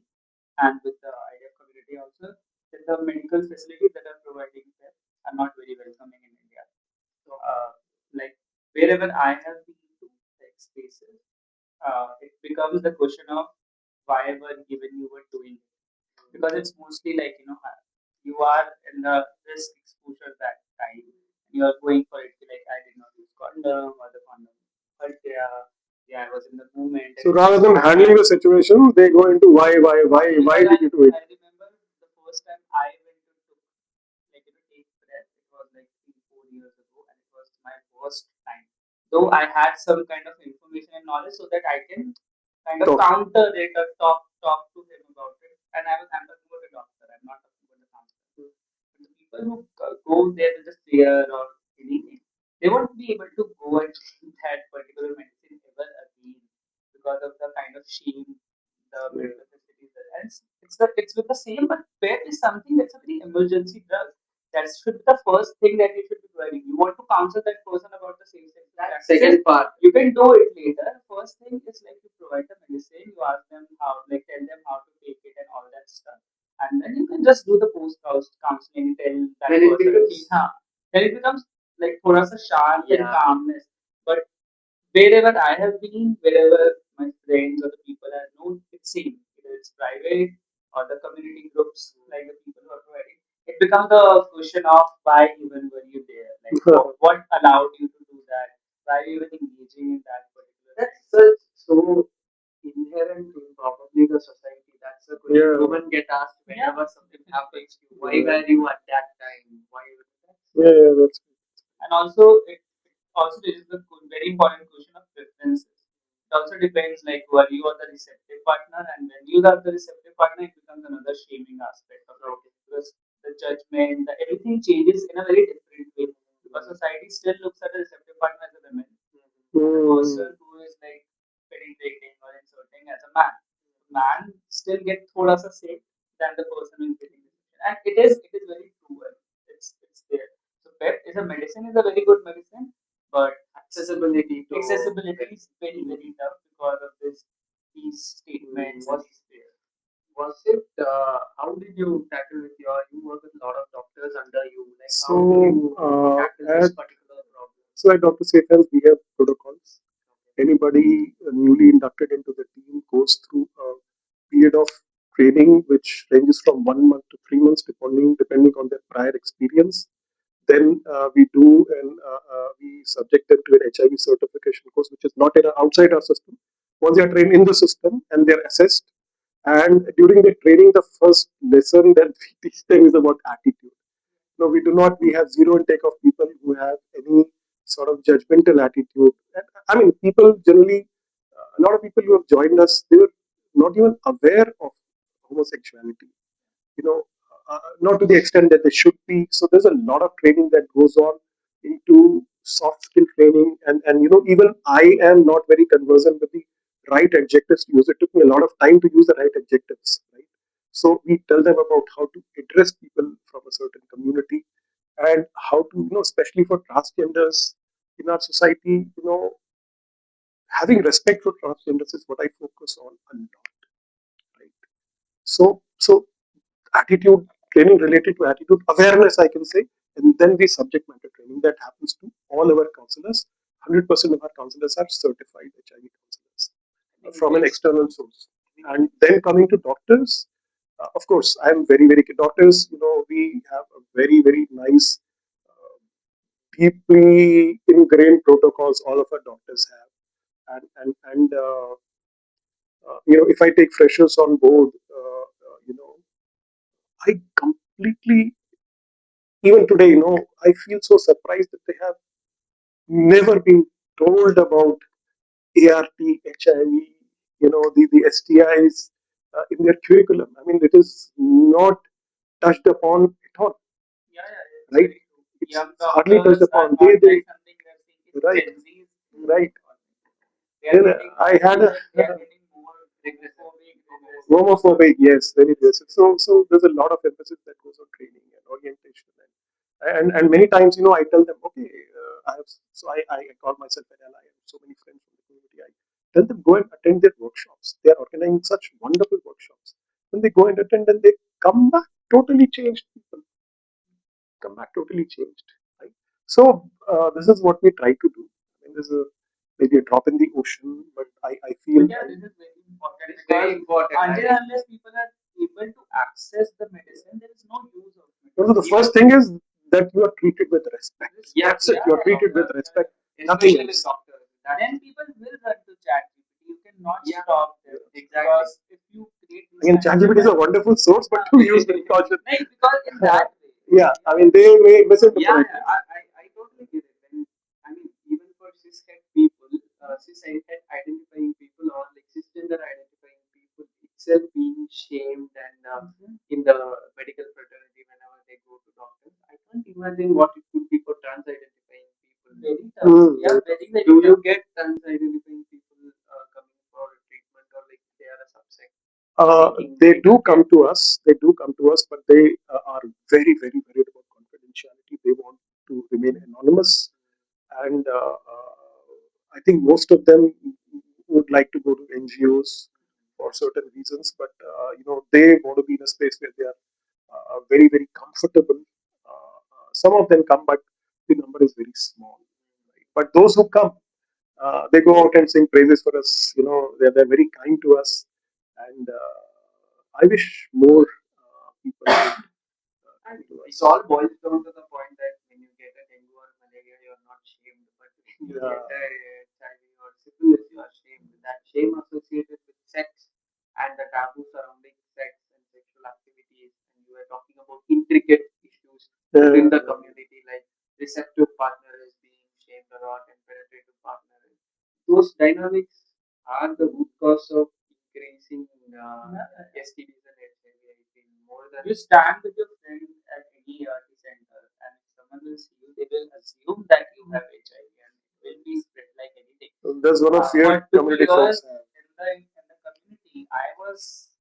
and with the IDF community also. That the medical facilities that are providing PrEP are not very welcoming in India. So, like wherever I have been to like spaces, it becomes the question of why were given you were doing it, because it's mostly like you are in the risk exposure that time and you are going for it like I did not use condom or the condom but yeah I was in the moment. So rather than handling the situation, they go into why did you do it? I remember the first time I went to took, like take breath. It was like 3 4 years ago, and it was my first time. Though I had some kind of information and knowledge, so that I can kind of counter it or talk to him about it. And I'm talking about a doctor. I'm not talking about a counselor. But the people who go there with a fear or anything, they won't be able to go and take that particular medicine ever again because of the kind of shame the medical facilities are. And it's with the same, but PrEP is something that's a very emergency drug. That should be the first thing that you should be providing. You want to counsel that person about the same sex practices. Second part. You can do it later. First thing is like you provide the medicine, you ask them how, like tell them how to take it and all that stuff. And then you can just do the post counseling, tell that then person. Then it becomes like thoda sa sharp and calmness. But wherever I have been, wherever my friends or the people I know, it's same. Either it's private or the community groups, like the people who are providing. It becomes the question of why even were you there? Like what allowed you to do that? Why are you even engaging in that particular? That's such so inherent in probably the society. That's a question women get asked whenever something happens to you. Why were you at that time? Why were you that? Yeah, that's And also it also raises the very important question of preferences. It also depends like were you are the receptive partner, and when you are the receptive partner, it becomes another shaming aspect of it because the judgment, everything changes in a very different way because society still looks at the receptive partner as a woman, and the person who is like penetrating or inserting as a man. Man still get thoda sa say than the person who is getting it. And it is very true. And it's there. So PEP is a medicine, is a very good medicine, but accessibility is very very tough because of these statements. Was it how did you tackle with your you work with a lot of doctors under you, like how do you tackle this particular problem? So at DrSafeHands we have protocols. Anybody newly inducted into the team goes through a period of training which ranges from 1 month to 3 months depending on their prior experience. Then we do and we subject them to an HIV certification course, which is not outside our system. Once they are trained in the system and they're assessed, and during the training, the first lesson that we teach them is about attitude. No, we do not. We have zero intake of people who have any sort of judgmental attitude. And, I mean, people generally, a lot of people who have joined us, they were not even aware of homosexuality. You know, not to the extent that they should be. So there's a lot of training that goes on into soft skill training, and even I am not very conversant with the right adjectives to use. It took me a lot of time to use the right adjectives. Right. So we tell them about how to address people from a certain community and how to, especially for transgenders in our society, having respect for transgenders is what I focus on a lot. Right. So attitude training related to attitude awareness, I can say, and then the subject matter training that happens to all our counselors. 100% of our counselors are certified HIV counselors from an external source. And then coming to doctors, of course, I am very, very doctors. We have a very, very nice, deeply ingrained protocols. All of our doctors have, and if I take freshers on board, I completely, even today, I feel so surprised that they have never been told about ART, HIV, the STIs in their curriculum. I mean, it is not touched upon at all, right? It's hardly touched upon. They right, right. Then I had a homophobic, yes, very aggressive. So there's a lot of emphasis that goes on training and orientation, and many times, I tell them, okay, I have, I call myself an ally. I have so many friends from the community. I tell them, go and attend their workshops. They are organizing such wonderful workshops. When they go and attend, and they come back totally changed people, come back totally changed, right? So this is what we try to do. I mean, there's a maybe a drop in the ocean, but I feel until unless people are able to access the medicine, there is no use of medicine. So the first thing is that you are treated with respect. Yeah, that's it. You are treated with respect. Nothing else. Then people will run to ChatGPT. You cannot stop them. Exactly. Because if you create these again, ChatGPT is a wonderful source, but to use with caution. Because in that way. Yeah, I mean they may misinterpret. Yeah, I totally get it. And I mean, even for cishet people, cishet identifying people or like cisgender identifying people itself being shamed and in the medical fraternity whenever they go to doctors. I can't imagine what it could be for trans identifying people. Very tough. Yeah, very, very do you get trans identifying people coming for treatment or like they are a subsect? They do come to us. They do come to us, but they are very, very worried about confidentiality. They want to remain anonymous, and I think most of them would like to go to NGOs for certain reasons, but they want to be in a space where they are very, very comfortable. Some of them come, but the number is very small. Right? But those who come, they go out and sing praises for us. They're very kind to us, and I wish more people would and it all boils down to the point that when you get a dengue or malaria, you're not shamed, but when you get a HIV or syphilis, you are shamed. That shame associated with sex and the taboo surrounding sex and sexual activities, and you are talking about intricate issues within the community, like receptive partner is being shamed a lot and penetrative partner. Those dynamics are the root cause of increasing STDs and HIV. I feel more than you stand with your friend at any tea center, and if someone will see you, they will assume that you have HIV and it will be spread like anything. That's one of your community folks. In the community, I was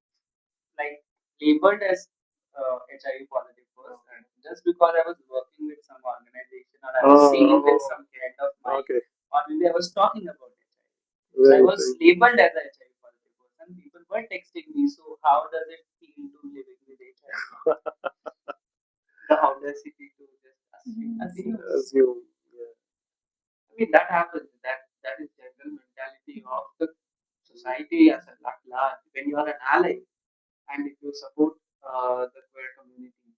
like labeled as HIV positive person just because I was working with some organization or I was seeing with some friend of mine, okay, or maybe I was talking about HIV. So I was labeled as a HIV positive person. People were texting me, so how does it feel to living with HIV? The how does it feel to just assume? Yeah. I mean that happens. That is general mentality of the society as a large. When you are an ally, and if you support the queer community,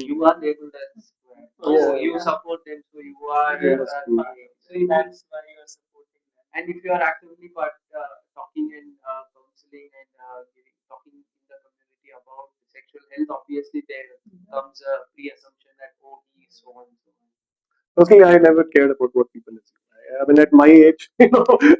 you are labeled as queer. So you support them, so you are so that's why you are supporting them. And if you are actively talking and counseling and talking in the community about sexual health, obviously there comes a pre-assumption that he is so and so. Personally, I never cared about what people assume. I mean, at my age,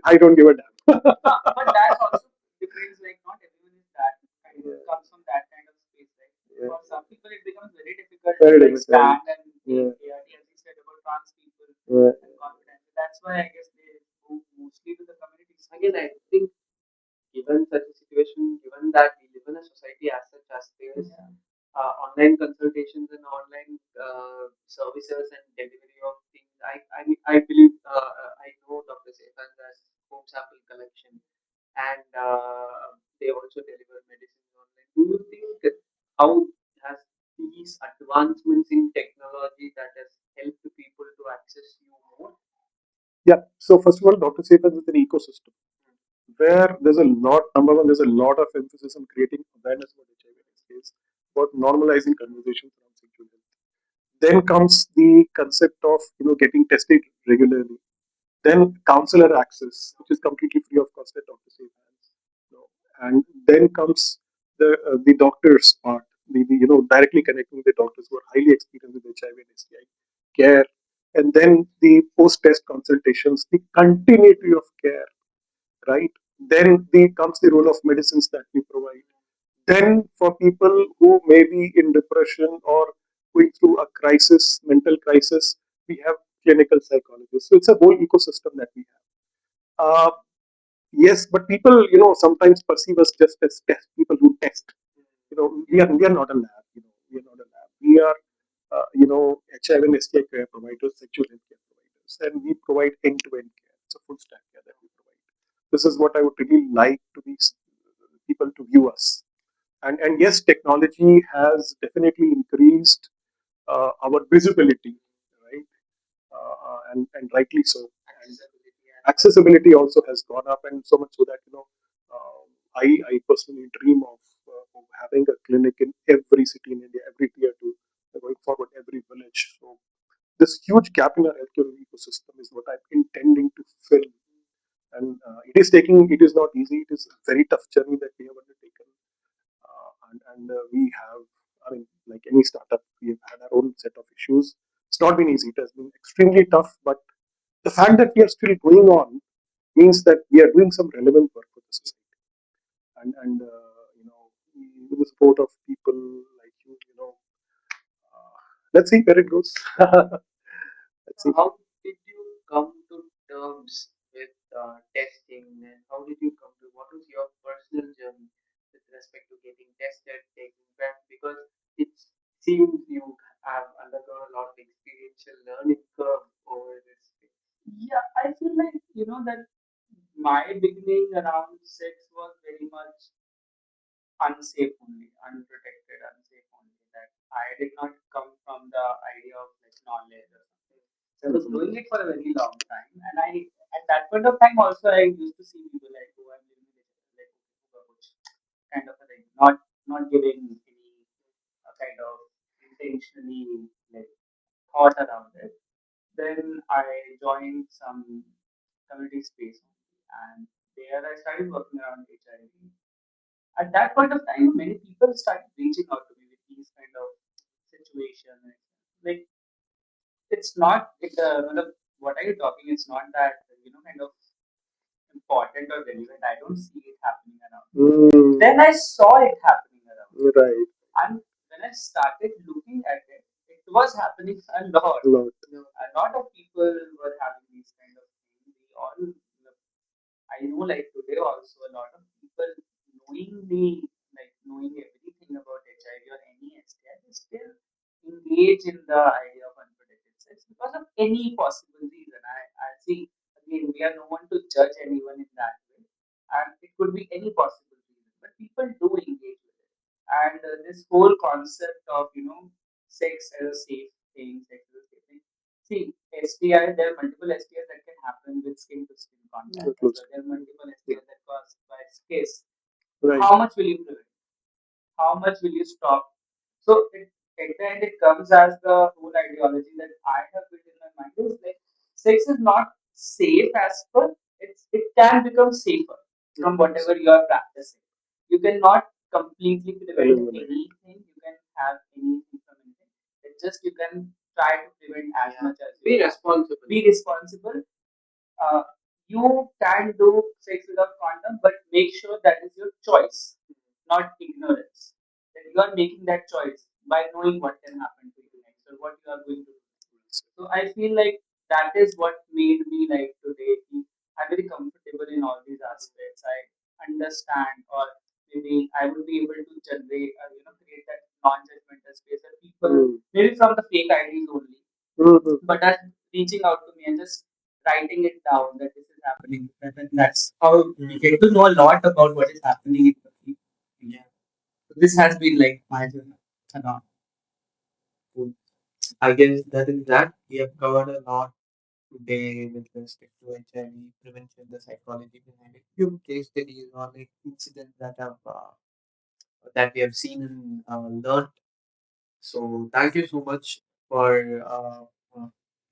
I don't give a damn. But that also depends. Like, not everyone is that kind of comes from that kind of space, right? Yeah. For some people, it becomes very difficult to like, stand and ART, as you said about trans people and confidence. That's why I guess they move mostly to the communities. Again, I think given such a situation, given that we live in a society as such as there's online consultations and online services and delivery of things, I believe I know Dr. Sefan has home sample collection and they also deliver medicines online. Do you think how has these advancements in technology that has helped people to access you more? Yeah. So first of all, Dr. Sefan is an ecosystem where there's a lot. Number one, there's a lot of emphasis on creating awareness about HIV and AIDS, about normalizing conversations around sexual health. Then comes the concept of getting tested regularly. Then counselor access, which is completely free of cost at Dr. SafeHands. And then comes the doctors part, the directly connecting with the doctors who are highly experienced with HIV and STI care, and then the post-test consultations, the continuity of care, right? Then comes the role of medicines that we provide. Then for people who may be in depression or going through a crisis, mental crisis, we have clinical psychologists. So it's a whole ecosystem that we have. Yes, but people, sometimes perceive us just as people who test. We are not a lab. We are not a lab. We are, HIV and STI care providers, sexual health care providers, and we provide end-to-end care. It's a full stack care that we provide. This is what I would really like to these people to view us. And yes, technology has definitely increased our visibility, right? And rightly so. And accessibility also has gone up, and so much so that I personally dream of having a clinic in every city in India, every tier two, going forward, every village. So this huge gap in our healthcare ecosystem is what I'm intending to fill. And it is not easy. It is a very tough journey that we have undertaken. And we have, I mean, like any startup, we have had our own set of issues. It's not been easy. It has been extremely tough, but the fact that we are still going on means that we are doing some relevant work for the society. And with the support of people like you, let's see where it goes. Let's see. How did you come to terms with testing, and how did you come to what was your personal journey with respect to getting tested, taking prep? Because it seems you have undergone a lot of experiential learning curve over this space. Yeah, I feel like that my beginning around sex was very much unsafe only, unprotected, unsafe only. That I did not come from the idea of like knowledge or something. So I was doing it for a very long time, and I at that point of time also I used to see people like who I'm living with like which kind of a thing, not giving any kind of intentionally like thought around it. Then I joined some community space and there I started working around HIV. At that point of time, many people started reaching out to me with these kind of situations. Like it's not what are you talking? It's not that kind of important or relevant. I don't see it happening around. Then I saw it happening around. Right. And when I started looking at it, it was happening a lot. A lot of people were having these kind of things. We all I know like today also a lot of people knowing everything about HIV or any STI, they still engage in the idea of unprotected sex because of any possible reason. I see again we are no one to judge anyone in that way. And it could be any possible reason. But people do engage with it. And this whole concept of sex as a safe thing, sex as a safe thing. See, STI, there are multiple STIs that can happen with skin to skin contact. So there are multiple STIs that cause by kiss. Right. How much will you prevent? How much will you stop? So at the end, it comes as the whole ideology that I have built in my mind is like sex is not safe as per it can become safer from whatever you are practicing. You cannot completely prevent anything. You can have anything from anything. It's just you can try to prevent as much as you can. Responsible. Be responsible. uh, you can do sex without condom, but make sure that is your choice, not ignorance. That you are making that choice by knowing what can happen to you next or what you are going to do. So I feel like that is what made me like today. I'm very comfortable in all these aspects. I understand, or maybe I would be able to generate, create that non-judgmental space where people, maybe from the fake IDs only, but are reaching out to me and just writing it down that this is happening. And that's how we get to know a lot about what is happening in the yeah. So this has been like my journey. Around. Cool. I guess that is that. We have covered a lot today with respect to HIV prevention, the psychology behind it, few case studies or like incidents that we have seen and learned. So thank you so much for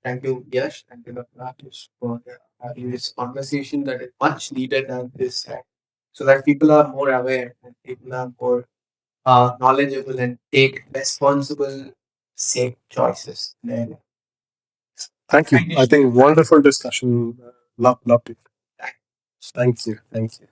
thank you Yash, thank you Dr. Rakesh for having this conversation that is much needed at this time, so that people are more aware and people are more knowledgeable and take responsible, safe choices. Then thank you. I think wonderful discussion. Loved it. Thank you. Thank you.